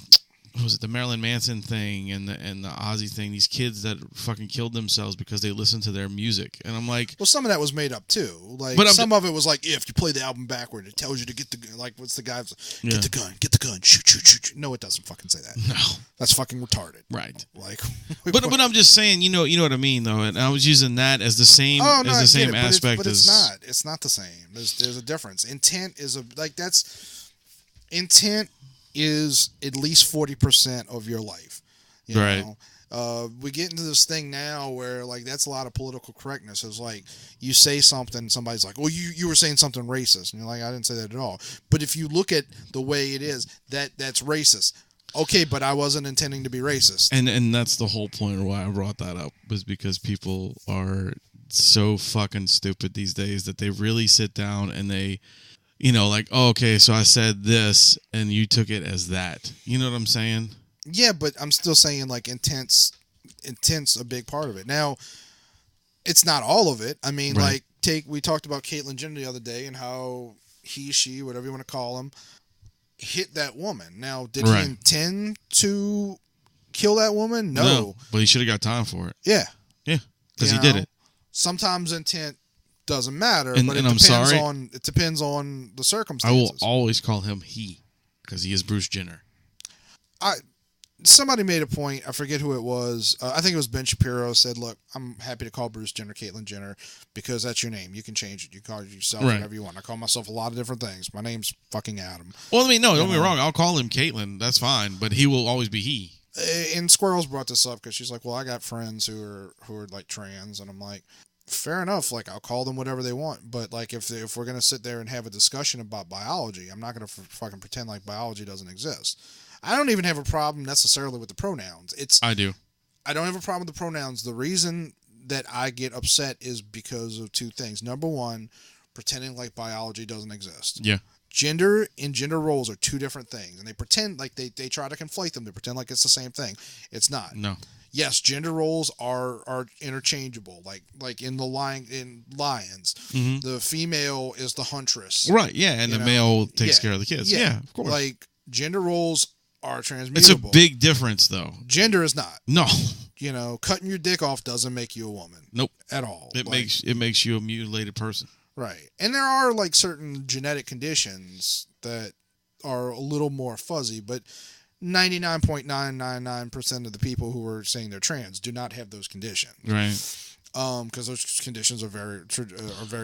Marilyn Manson thing and the Ozzy thing, these kids that fucking killed themselves because they listened to their music. And I'm like... Well, some of that was made up, too. Some of it was if you play the album backward, it tells you to get the... what's the guy's... Get the gun, shoot. No, it doesn't fucking say that. No. That's fucking retarded. Right. But I'm just saying, you know what I mean, though. And I was using that as the same aspect but it's not. It's not the same. There's a difference. Intent is Intent is at least 40% of your life. You know? We get into this thing now where that's a lot of political correctness. It's you say something, somebody's like, "Well, you were saying something racist," and you're like, "I didn't say that at all." But if you look at the way it is, that's racist. Okay, but I wasn't intending to be racist. And that's the whole point of why I brought that up, was because people are so fucking stupid these days that they really sit down and they... oh, okay, so I said this, and you took it as that. You know what I'm saying? Yeah, but I'm still saying, intent's a big part of it. Now, it's not all of it. I mean, right. We talked about Caitlyn Jenner the other day and how he, she, whatever you want to call him, hit that woman. Now, did he intend to kill that woman? No. But he should have got time for it. Yeah. Yeah, because he did it. Sometimes intent doesn't matter, and, but and it depends on the circumstances. I will always call him he, because he is Bruce Jenner. Somebody made a point, I forget who it was, I think it was Ben Shapiro, said, look, I'm happy to call Bruce Jenner Caitlyn Jenner because that's your name. You can change it. You call yourself whatever you want. I call myself a lot of different things. My name's fucking Adam. Well, I mean, no, don't get me wrong. I'll call him Caitlyn. That's fine, but he will always be he. And Squirrels brought this up because she's like, well, I got friends who are trans, and I'm like, fair enough. I'll call them whatever they want. But if we're gonna sit there and have a discussion about biology, I'm not gonna fucking pretend biology doesn't exist. I don't even have a problem necessarily with the pronouns. I don't have a problem with the pronouns. The reason that I get upset is because of two things. Number one, pretending like biology doesn't exist. Yeah. Gender and gender roles are two different things, and they pretend they try to conflate them. They pretend like it's the same thing. It's not. No. Yes, gender roles are interchangeable. Like in Lions, mm-hmm. the female is the huntress. Right, yeah, and the male takes care of the kids. Yeah, of course. Gender roles are transmutable. It's a big difference, though. Gender is not. No. Cutting your dick off doesn't make you a woman. Nope. At all. It makes you a mutilated person. Right. And there are like certain genetic conditions that are a little more fuzzy, but 99.999% of the people who are saying they're trans do not have those conditions. Right. Because those conditions are very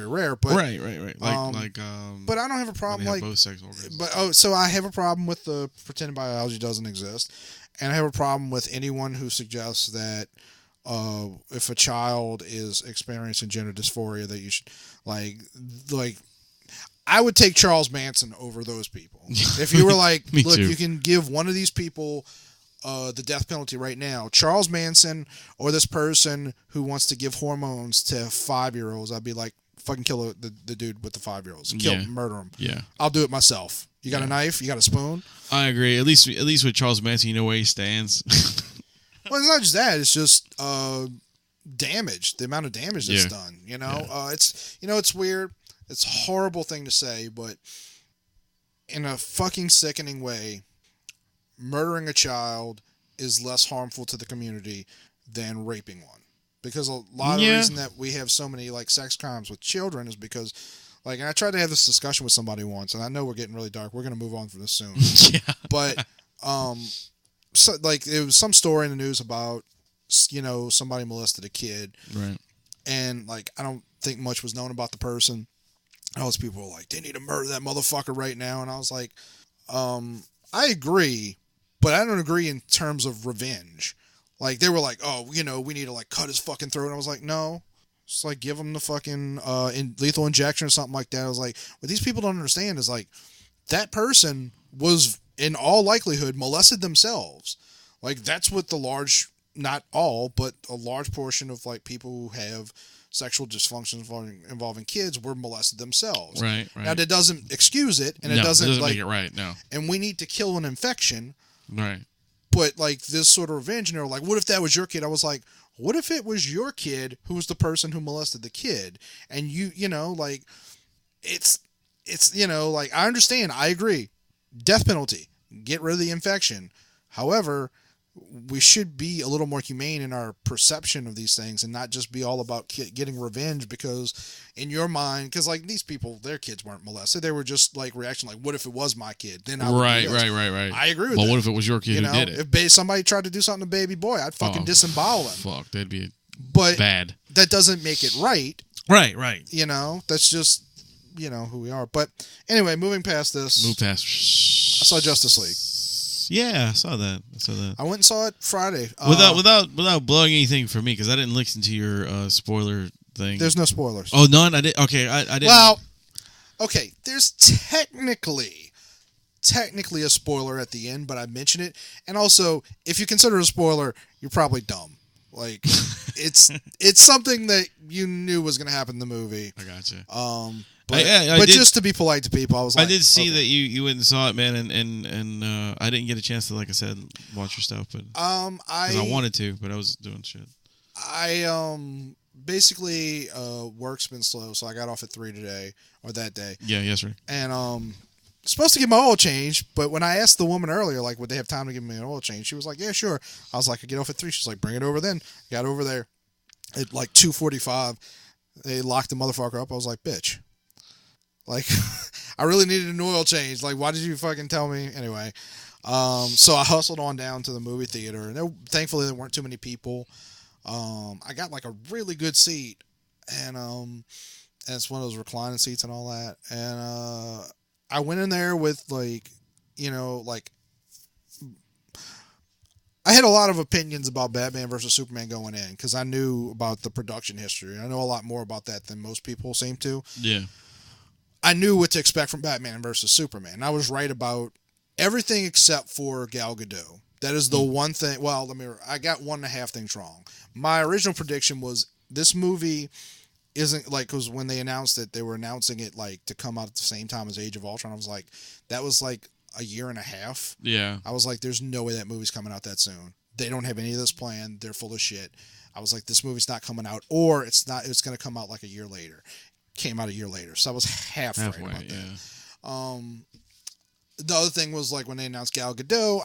rare. But Right. but I don't have a problem like both sex organs. But so I have a problem with the pretending biology doesn't exist, and I have a problem with anyone who suggests that if a child is experiencing gender dysphoria, that you should like. I would take Charles Manson over those people. If you were like, look, too. you can give one of these people the death penalty right now, Charles Manson or this person who wants to give hormones to 5-year-olds, I'd be like, fucking kill the dude with the 5-year-olds. Kill him, murder him. Yeah. I'll do it myself. You got a knife? You got a spoon? I agree. At least with Charles Manson, you know where he stands. Well, it's not just that. It's just damage. The amount of damage that's done. You know, it's weird. It's a horrible thing to say, but in a fucking sickening way, murdering a child is less harmful to the community than raping one. Because a lot of the reason that we have so many like sex crimes with children is because, like, and I tried to have this discussion with somebody once, and I know we're getting really dark. We're going to move on from this soon. But so, like, it was some story in the news about, somebody molested a kid. Right. And, like, I don't think much was known about the person. All those people were like, they need to murder that motherfucker right now. And I was like, I agree, but I don't agree in terms of revenge. Like, they were like, oh, we need to, like, cut his fucking throat. And I was like, no. Just, like, give him the fucking lethal injection or something like that. I was like, what these people don't understand is, like, that person was, in all likelihood, molested themselves. Like, that's what not all, but a large portion of, like, people who have sexual dysfunctions involving kids were molested themselves. Right. Now, that doesn't excuse it, and it doesn't like, make it right, no. And we need to kill an infection. Right. But, like, this sort of revenge, and they're like, what if that was your kid? I was like, what if it was your kid who was the person who molested the kid? And like, it's like, I understand, I agree. Death penalty. Get rid of the infection. However, we should be a little more humane in our perception of these things and not just be all about getting revenge because in your mind, because like these people, their kids weren't molested. They were just like reaction like, what if it was my kid? Then I would Right. I agree with that. But what if it was your kid who did it? If somebody tried to do something to baby boy, I'd fucking disembowel him. Fuck, that'd be bad. That doesn't make it right. Right. That's just, who we are. But anyway, moving past this. I saw Justice League. Yeah, I saw that. I went and saw it Friday. Without blowing anything for me, because I didn't listen to your spoiler thing. There's no spoilers. Oh, none? I did. Okay, I didn't. Well, okay. There's technically a spoiler at the end, but I mention it. And also, if you consider it a spoiler, you're probably dumb. Like, it's something that you knew was going to happen in the movie. I gotcha. But I did, just to be polite to people, I was like, I did see that you went and saw it, man, and I didn't get a chance to, like I said, watch your stuff, but I wanted to, but I was doing shit. I basically work's been slow, so I got off at 3 today or that day. Yeah, yes, sir. And supposed to get my oil changed, but when I asked the woman earlier, like, would they have time to give me an oil change? She was like, yeah, sure. I was like, I get off at 3. She's like, bring it over then. Got over there at like 2:45. They locked the motherfucker up. I was like, bitch. Like, I really needed an oil change. Like, why did you fucking tell me? Anyway, so I hustled on down to the movie theater, and thankfully there weren't too many people. I got like a really good seat, and it's one of those reclining seats and all that. And I went in there with like, I had a lot of opinions about Batman versus Superman going in because I knew about the production history. I know a lot more about that than most people seem to. Yeah. I knew what to expect from Batman versus Superman. I was right about everything except for Gal Gadot. That is the one thing. Well, I got 1.5 things wrong. My original prediction was this movie isn't like, because when they announced it, they were announcing it like to come out at the same time as Age of Ultron. I was like, that was like a year and a half. Yeah. I was like, there's no way that movie's coming out that soon. They don't have any of this planned. They're full of shit. I was like, this movie's not coming out, or it's going to come out like a year later. Came out a year later, so I was halfway right about that. The other thing was like when they announced Gal Gadot,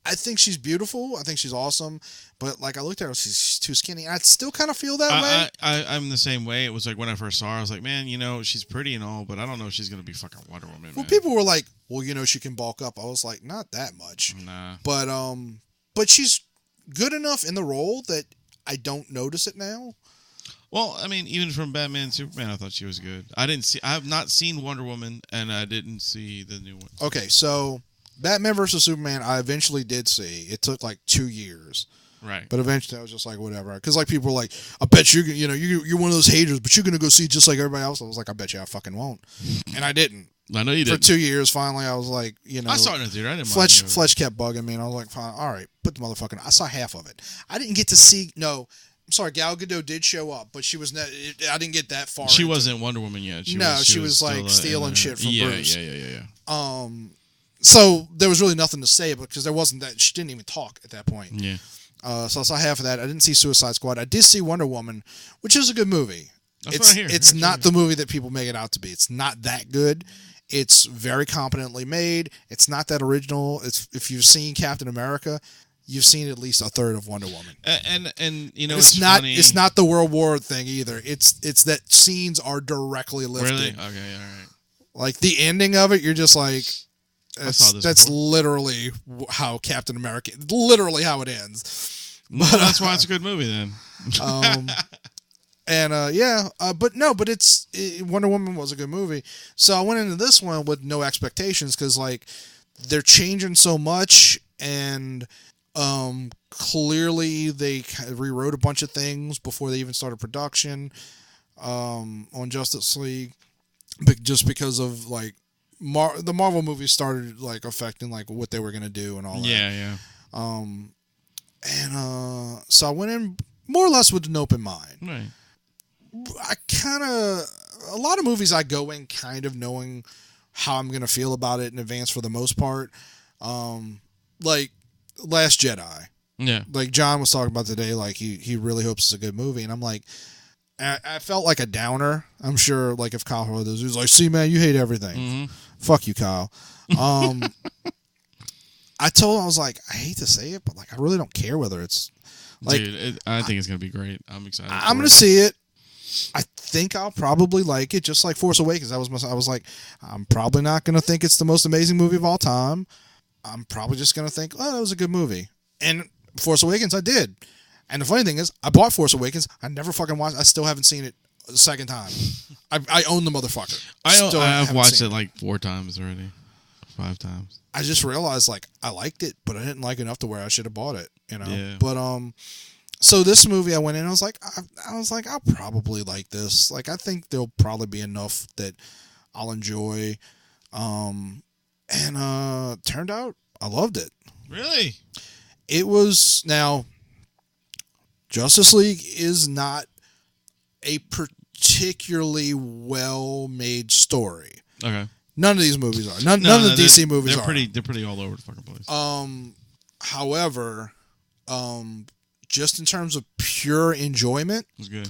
I think she's beautiful. I think she's awesome. But like I looked at her, she's too skinny. I still kind of feel that way. I'm the same way. It was like when I first saw her, I was like, man, she's pretty and all, but I don't know if she's gonna be fucking Wonder Woman. Well, man. people were like, well, she can bulk up. I was like, not that much. Nah. But she's good enough in the role that I don't notice it now. Well, I mean, even from Batman and Superman, I thought she was good. I have not seen Wonder Woman, and I didn't see the new one. Okay, so Batman versus Superman, I eventually did see. It took like 2 years. Right. But eventually I was just like, whatever. Because like people were like, I bet you're one of those haters, but you're going to go see it just like everybody else. I was like, I bet you I fucking won't. And I didn't. I know you didn't. For 2 years, finally, I was like, I saw it in the theater. I didn't mind it. Fletch kept bugging me, and I was like, fine, all right, put the motherfucking. I saw half of it. I didn't get to see. No, I'm sorry, Gal Gadot did show up, but she was. I didn't get that far. She wasn't Wonder Woman yet. She was like stealing shit from Bruce. Yeah. So there was really nothing to say because there wasn't that. She didn't even talk at that point. Yeah. So I saw half of that. I didn't see Suicide Squad. I did see Wonder Woman, which is a good movie. That's what I hear. It's not the movie that people make it out to be. It's not that good. It's very competently made. It's not that original. If you've seen Captain America, you've seen at least a third of Wonder Woman. And it's not funny. It's not the World War thing either. It's that scenes are directly lifted. Really? Okay, all right. Like the ending of it, you're just like, that's before. literally how Captain America, literally how it ends. Well, that's why it's a good movie then. But Wonder Woman was a good movie. So I went into this one with no expectations because like they're changing so much, and clearly they rewrote a bunch of things before they even started production on Justice League, just because of like the Marvel movies started like affecting like what they were gonna do and all that. Yeah. So I went in more or less with an open mind. Right. A lot of movies I go in kind of knowing how I'm going to feel about it in advance for the most part. Like Last Jedi. Yeah. Like John was talking about today, like he really hopes it's a good movie. And I'm like, I felt like a downer. I'm sure like if Kyle heard this, he was like, see man, you hate everything. Mm-hmm. Fuck you, Kyle. I told him, I was like, I hate to say it, but like I really don't care whether it's like, dude, I think it's going to be great. I'm excited. I'm going to see it. I think I'll probably like it, just like Force Awakens. I was like, I'm probably not going to think it's the most amazing movie of all time. I'm probably just going to think, oh, that was a good movie. And Force Awakens, I did. And the funny thing is, I bought Force Awakens. I never fucking watched. I still haven't seen it a second time. I own the motherfucker. I've watched it like 4 times already, 5 times. I just realized like I liked it, but I didn't like it enough to where I should have bought it. Yeah. But so this movie I went in, I was like, I'll probably like this. Like I think there'll probably be enough that I'll enjoy. And turned out I loved it. Really? It was now. Justice League is not a particularly well-made story. Okay. None of these movies are. None of the DC movies are. They're pretty all over the fucking place. However, just in terms of pure enjoyment, it was good.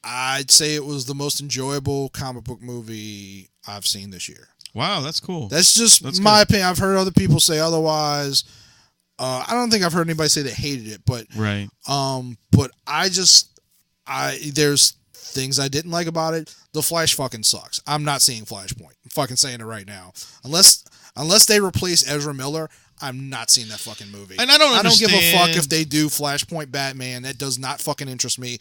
I'd say it was the most enjoyable comic book movie I've seen this year. Wow, that's cool. That's my opinion. I've heard other people say otherwise. I don't think I've heard anybody say they hated it, but right. But there's things I didn't like about it. The Flash fucking sucks. I'm not seeing Flashpoint. I'm fucking saying it right now. Unless they replace Ezra Miller, I'm not seeing that fucking movie. And I don't give a fuck if they do Flashpoint Batman. That does not fucking interest me.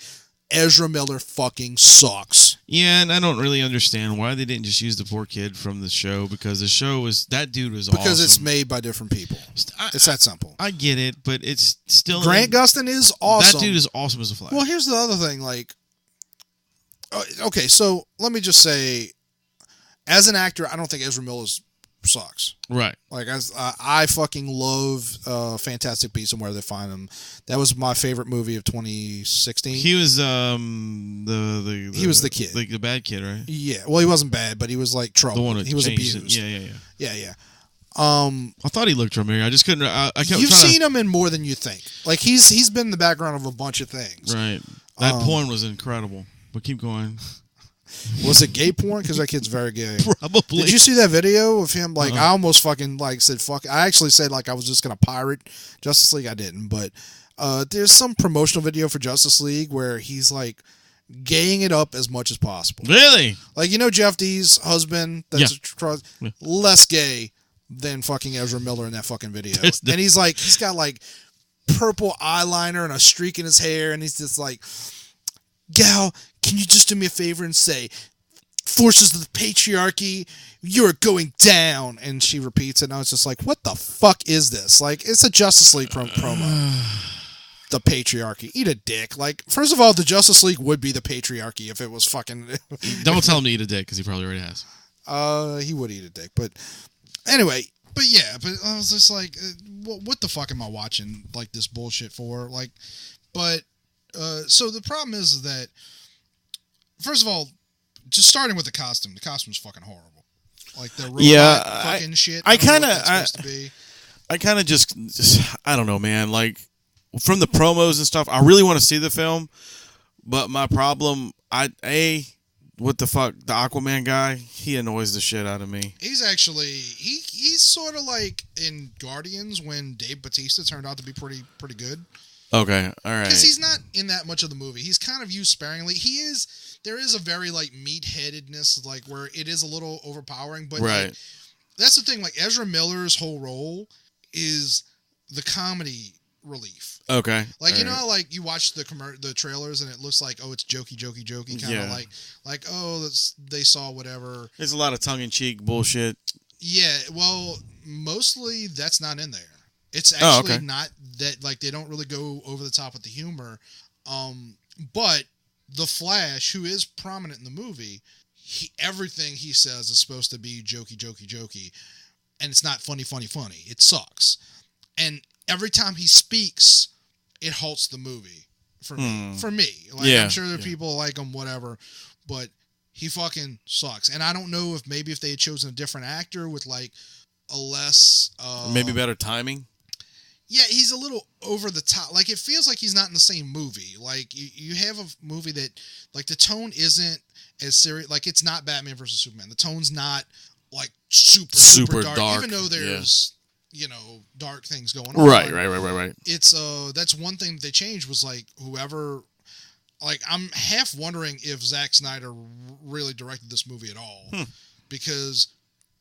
Ezra Miller fucking sucks. Yeah, and I don't really understand why they didn't just use the poor kid from the show, because the show that dude was awesome. Because it's made by different people. It's that simple. I get it, but it's still... Grant Gustin is awesome. That dude is awesome as a Flash. Well, here's the other thing, like... Okay, so let me just say, as an actor, I don't think Ezra Miller sucks. Right. Like, I fucking love Fantastic Beasts and Where They Find Them. That was my favorite movie of 2016. He was he was the kid, like the bad kid, right? Yeah. Well, he wasn't bad, but he was like trouble. The one he was abused. Yeah. I thought he looked familiar. I just couldn't. I kept. You've seen him in more than you think. Like he's been in the background of a bunch of things. Right. That porn was incredible. But keep going. Was it gay porn? Because that kid's very gay. Probably. Did you see that video of him? Like, I almost fucking like said fuck. I actually said like I was just gonna pirate Justice League. I didn't, but there's some promotional video for Justice League where he's like gaying it up as much as possible. Really? Like, you know, Jeff D's husband, that's less gay than fucking Ezra Miller in that fucking video. And he's got like purple eyeliner and a streak in his hair, and he's just like, gal, can you just do me a favor and say, forces of the patriarchy, you're going down? And she repeats it, and I was just like, what the fuck is this? Like, it's a Justice League promo. The patriarchy. Eat a dick. Like, first of all, the Justice League would be the patriarchy if it was fucking... Don't tell him to eat a dick, because he probably already has. He would eat a dick, but anyway. But yeah, but I was just like, what the fuck am I watching like this bullshit for? Like, but so the problem is that, first of all, just starting with the costume's fucking horrible. Like the robot fucking shit. I kind of just I don't know, man. Like, from the promos and stuff, I really want to see the film, but my problem, what the fuck, the Aquaman guy, he annoys the shit out of me. He's actually he's sort of like in Guardians when Dave Bautista turned out to be pretty good. Okay, all right. Because he's not in that much of the movie. He's kind of used sparingly. There is a very like meatheadedness, like where it is a little overpowering, but right. Like, that's the thing. Like Ezra Miller's whole role is the comedy relief. Okay. Like, you know how, like, you watch the trailers and it looks like, oh, it's jokey, kind of like, oh, they saw whatever. There's a lot of tongue-in-cheek bullshit. Yeah, well, mostly that's not in there. It's actually not that, like, they don't really go over the top with the humor. But the Flash, who is prominent in the movie, everything he says is supposed to be jokey, and it's not funny. It sucks. And every time he speaks, it halts the movie for me. For me, like, I'm sure there are people like him, whatever, but he fucking sucks. And I don't know if maybe if they had chosen a different actor with like a less maybe better timing. Yeah, he's a little over the top. Like, it feels like he's not in the same movie. Like, you have a movie that, like, the tone isn't as serious. Like, it's not Batman versus Superman. The tone's not like super dark, even though there's you know, dark things going on. Right. It's that's one thing that they changed was like whoever, like, I'm half wondering if Zack Snyder really directed this movie at all, because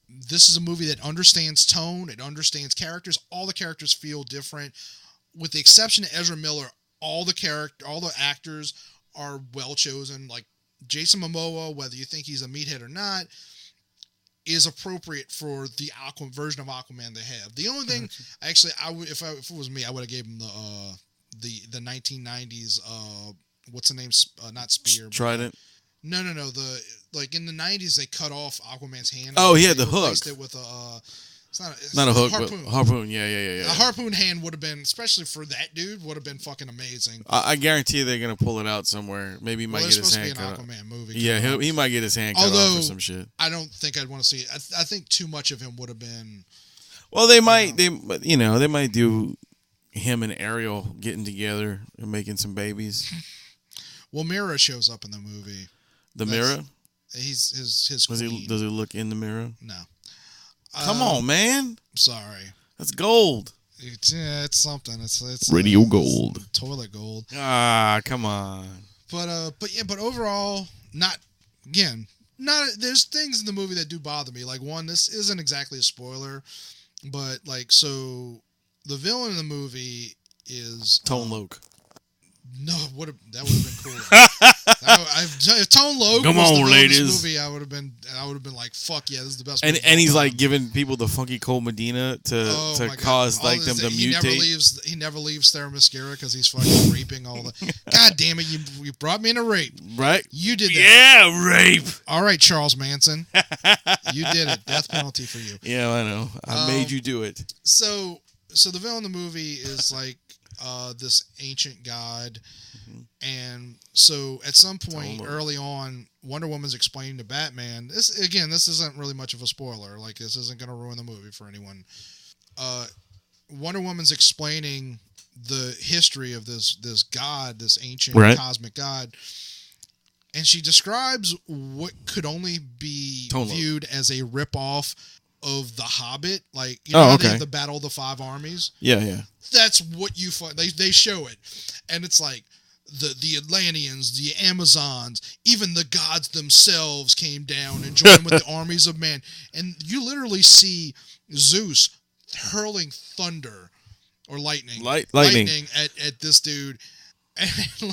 this is a movie that understands tone, it understands characters. All the characters feel different, with the exception of Ezra Miller. All the actors are well chosen. Like Jason Momoa, whether you think he's a meathead or not, is appropriate for the version of Aquaman they have. The only thing, actually, if it was me, I would have gave him the 1990s. What's the name? Not spear. Trident. No. The like in the 90s they cut off Aquaman's hand. Oh, he had the hook. It with a. It's not a hook, harpoon. But harpoon. Yeah. A harpoon hand would have been, especially for that dude, would have been fucking amazing. I guarantee they're gonna pull it out somewhere. Maybe he might get his hand cut off. Supposed to be an Aquaman movie. Yeah, he might get his hand cut off or some shit. I don't think I'd want to see it. I think too much of him would have been. Well, they might. They might do him and Ariel getting together and making some babies. Well, Mira shows up in the movie. Mirror. He's his queen. Does he look in the mirror? No. Come on, man. Sorry. That's gold. It's something. It's radio gold. Toilet gold. Ah, come on. But overall, there's things in the movie that do bother me. Like, one, this isn't exactly a spoiler, but like, so the villain in the movie is Tone Loc. No, that would have been cool. If Tone Loc was the villain of this movie, I would have been like, fuck yeah, this is the best. And he's like giving people the funky cold Medina to cause like them to mutate. He never leaves Theramascara because he's fucking raping all the. God damn it! You brought me in a rape. Right? You did that. Yeah, rape. All right, Charles Manson. You did it. Death penalty for you. Yeah, I know. I made you do it. So the villain in the movie is like this ancient god. And so at some point early on, Wonder Woman's explaining to Batman, this isn't really much of a spoiler, like this isn't going to ruin the movie for anyone. Wonder Woman's explaining the history of this god, this ancient cosmic god, and she describes what could only be viewed as a ripoff of The Hobbit. Like, you know how they have the Battle of the Five Armies? Yeah. That's what you find. They show it. And it's like the Atlanteans, the Amazons, even the gods themselves came down and joined with the armies of man. And you literally see Zeus hurling thunder or lightning at this dude. And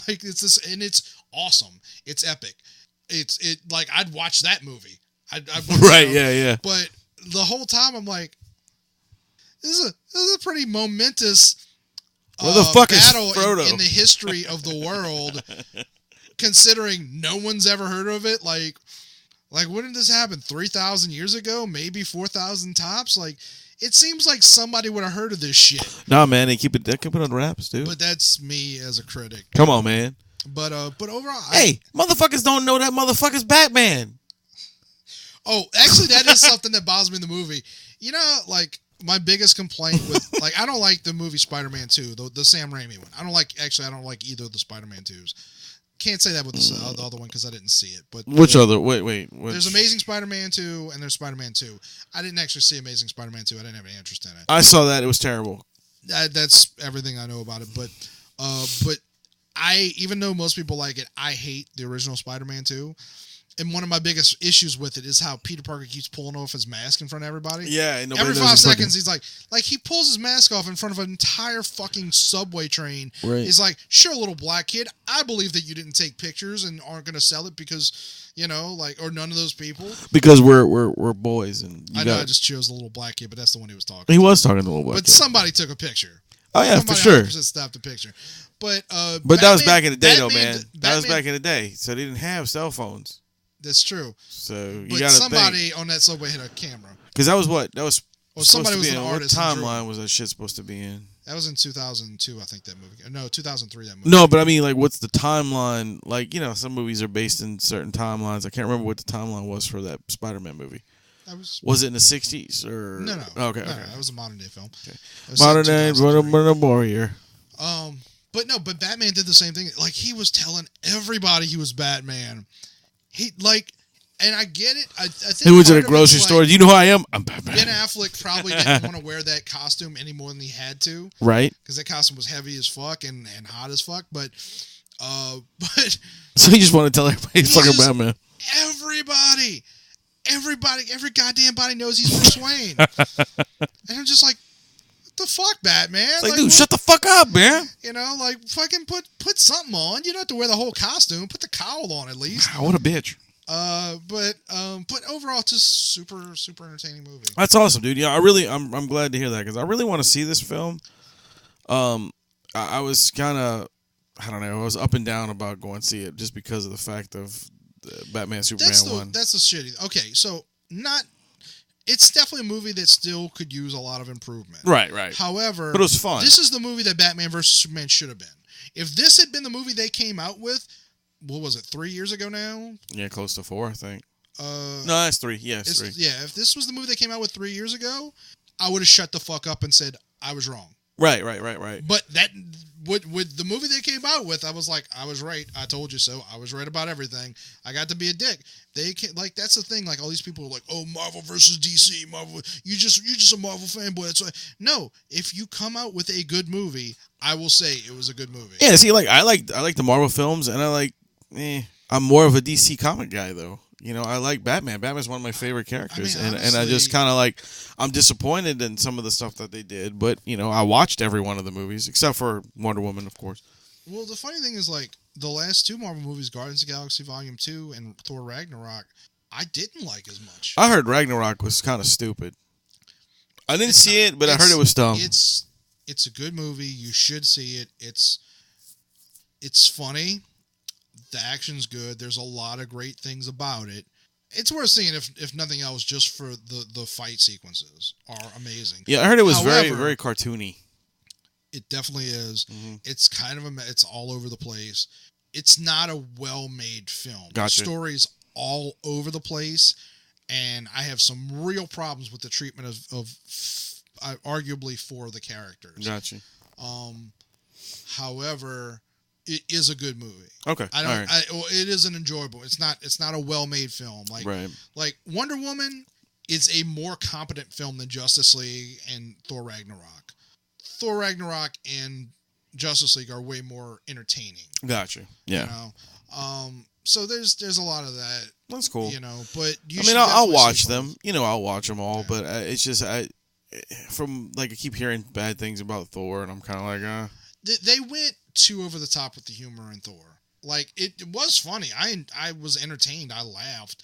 like it's awesome. It's epic. It like I'd watch that movie. I'd watch yeah. But the whole time I'm like, this is a pretty momentous battle in the history of the world, considering no one's ever heard of it. Like when did this happen? 3,000 years ago? Maybe 4,000 tops? Like, it seems like somebody would have heard of this shit. Nah, man, they keep it on wraps, dude. But that's me as a critic. Come on, man. But overall, hey, motherfuckers don't know that motherfucker's Batman. Oh, actually, that is something that bothers me in the movie. You know, like, my biggest complaint with, like, I don't like the movie Spider-Man 2, the Sam Raimi one. I don't like either of the Spider-Man 2s. Can't say that with the other one because I didn't see it. But which other? Wait. There's Amazing Spider-Man 2 and there's Spider-Man 2. I didn't actually see Amazing Spider-Man 2. I didn't have any interest in it. I saw that. It was terrible. That's everything I know about it. But even though most people like it, I hate the original Spider-Man 2. And one of my biggest issues with it is how Peter Parker keeps pulling off his mask in front of everybody. Yeah, and every 5 seconds he's like he pulls his mask off in front of an entire fucking subway train. Right. He's like, sure, little black kid, I believe that you didn't take pictures and aren't going to sell it because, you know, like, or none of those people. Because we're boys, and I know I just chose the little black kid, but that's the one he was talking. He was talking to the little black kid. But somebody took a picture. Oh yeah, somebody for sure. Snapped a picture. But that was back in the day, though, man. That was back in the day, so they didn't have cell phones. That's true. So you but gotta somebody think. On that subway hit a camera. Because that was what? That was somebody was an artist. What timeline was that shit supposed to be in? That was in 2002, I think, that movie. No, 2003, that movie. No, but I mean, like, what's the timeline? Like, you know, some movies are based in certain timelines. I can't remember what the timeline was for that Spider-Man movie. Was it in the 60s? Or No. Okay. No, that was a modern-day film. Okay. Modern-day warrior. But Batman did the same thing. Like, he was telling everybody he was Batman. And I get it. I think he was at a grocery store. You know who I am? I'm Batman. Ben Affleck probably didn't want to wear that costume any more than he had to. Right. Because that costume was heavy as fuck and hot as fuck. But so he just wanted to tell everybody he's fucking Batman. Every goddamn body knows he's Bruce Wayne. And I'm just like, what the fuck, Batman? Like, dude, shut the fuck up, man. You know, like, fucking put something on. You don't have to wear the whole costume. Put the cowl on at least. Wow, what a bitch. But overall, it's just super entertaining movie. That's awesome, dude. Yeah, I'm glad to hear that because I really want to see this film. I was kind of, I don't know, I was up and down about going to see it just because of the fact of the Batman Superman one. That's the shitty. Okay, so it's definitely a movie that still could use a lot of improvement. Right. However, but it was fun. This is the movie that Batman vs Superman should have been. If this had been the movie they came out with, what was it, 3 years ago now? Yeah, close to 4, I think. No, that's 3. Yeah, it's 3. Yeah, if this was the movie they came out with 3 years ago, I would have shut the fuck up and said I was wrong. Right. But that with the movie they came out with, I was like, I was right. I told you so. I was right about everything. I got to be a dick. They can't, like, that's the thing. Like, all these people are like, oh, Marvel versus DC, Marvel. You just a Marvel fanboy. It's like, no. If you come out with a good movie, I will say it was a good movie. Yeah. See, like I like the Marvel films, and I like. I'm more of a DC comic guy, though. You know, I like Batman. Batman's one of my favorite characters, honestly, and I just kind of like. I'm disappointed in some of the stuff that they did, but you know, I watched every one of the movies except for Wonder Woman, of course. Well, the funny thing is, like, the last 2 Marvel movies, Guardians of the Galaxy Volume 2 and Thor Ragnarok, I didn't like as much. I heard Ragnarok was kind of stupid. I didn't see it, but I heard it was dumb. It's a good movie. You should see it. It's funny. The action's good. There's a lot of great things about it. It's worth seeing if nothing else, just for the fight sequences are amazing. Yeah, I heard it was very, very cartoony. It definitely is. Mm-hmm. It's kind of it's all over the place. It's not a well-made film. Gotcha. The story's all over the place, and I have some real problems with the treatment of arguably 4 of the characters. Gotcha. However, it is a good movie. Okay. I don't. All right. It isn't enjoyable. It's not a well-made film. Like Wonder Woman is a more competent film than Justice League and Thor Ragnarok. Thor Ragnarok and Justice League are way more entertaining. Gotcha. Yeah. You know? So there's a lot of that. That's cool. You know, but I'll watch them. You know, I'll watch them all. Yeah. But it's just I keep hearing bad things about Thor, and I'm kind of like, They went too over the top with the humor in Thor. Like it was funny. I was entertained. I laughed,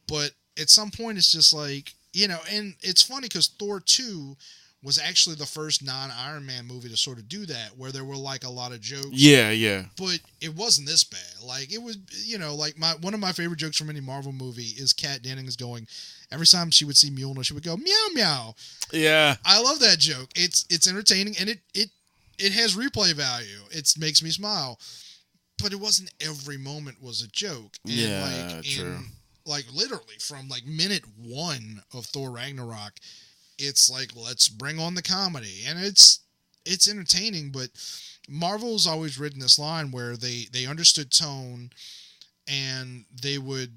but at some point it's just like, you know, and it's funny because Thor 2 was actually the first non-Iron Man movie to sort of do that, where there were like a lot of jokes. Yeah. But it wasn't this bad. Like it was, you know, like one of my favorite jokes from any Marvel movie is Kat Dennings going, every time she would see Mjolnir, she would go meow meow. Yeah. I love that joke. It's entertaining, and it has replay value. It makes me smile. But it wasn't every moment was a joke. And true. Like literally from like minute 1 of Thor Ragnarok, it's like, let's bring on the comedy. And it's entertaining, but Marvel's always ridden this line where they understood tone, and they wouldn't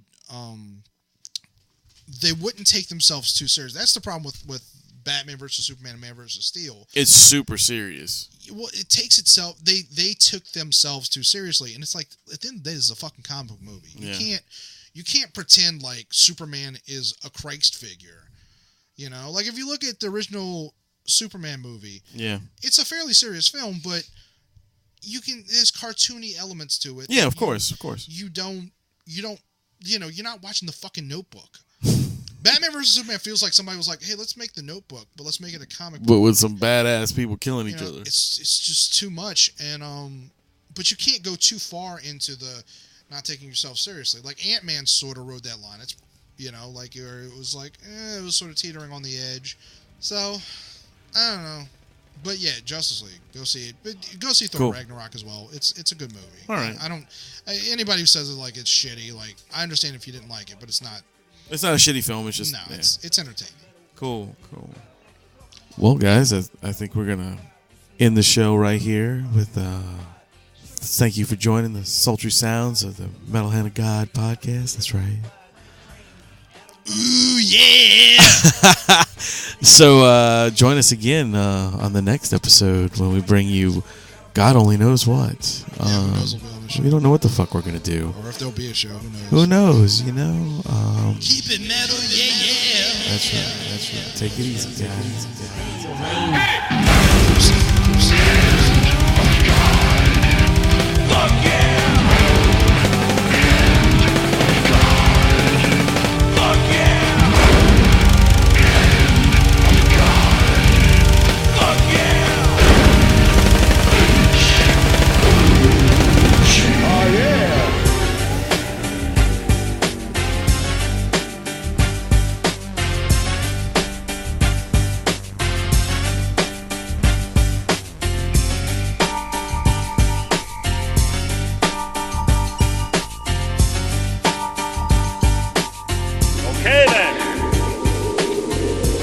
take themselves too serious. That's the problem with Batman versus Superman and Man versus Steel. It's super serious. Well, it takes itself. They took themselves too seriously, and it's like at the end of the day, this is a fucking comic book movie. You can't pretend like Superman is a Christ figure. You know, like if you look at the original Superman movie, it's a fairly serious film, but there's cartoony elements to it. Yeah, of course. You're not watching the fucking Notebook. Batman vs. Superman feels like somebody was like, hey, let's make the Notebook, but let's make it a comic book. But with some badass people killing each other. It's just too much. And but you can't go too far into the not taking yourself seriously. Like Ant-Man sort of rode that line. It's, you know, like it was like, it was sort of teetering on the edge. So, I don't know. But yeah, Justice League, go see it. But go see Thor Ragnarok as well. It's a good movie. All right. Anybody who says it like it's shitty, like I understand if you didn't like it, but it's not. It's not a shitty film. It's just it's entertaining. Cool. Well, guys, I think we're gonna end the show right here with. Thank you for joining the sultry sounds of the Metal Hand of God podcast. That's right. Ooh yeah! So join us again on the next episode when we bring you God only knows what. Who knows will be on the show. We don't know what the fuck we're gonna do. Or if there'll be a show. Who knows? You know. Keep it metal, yeah. That's right. Take it easy, guys. Fuck yeah!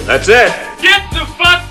That's it. Get the fuck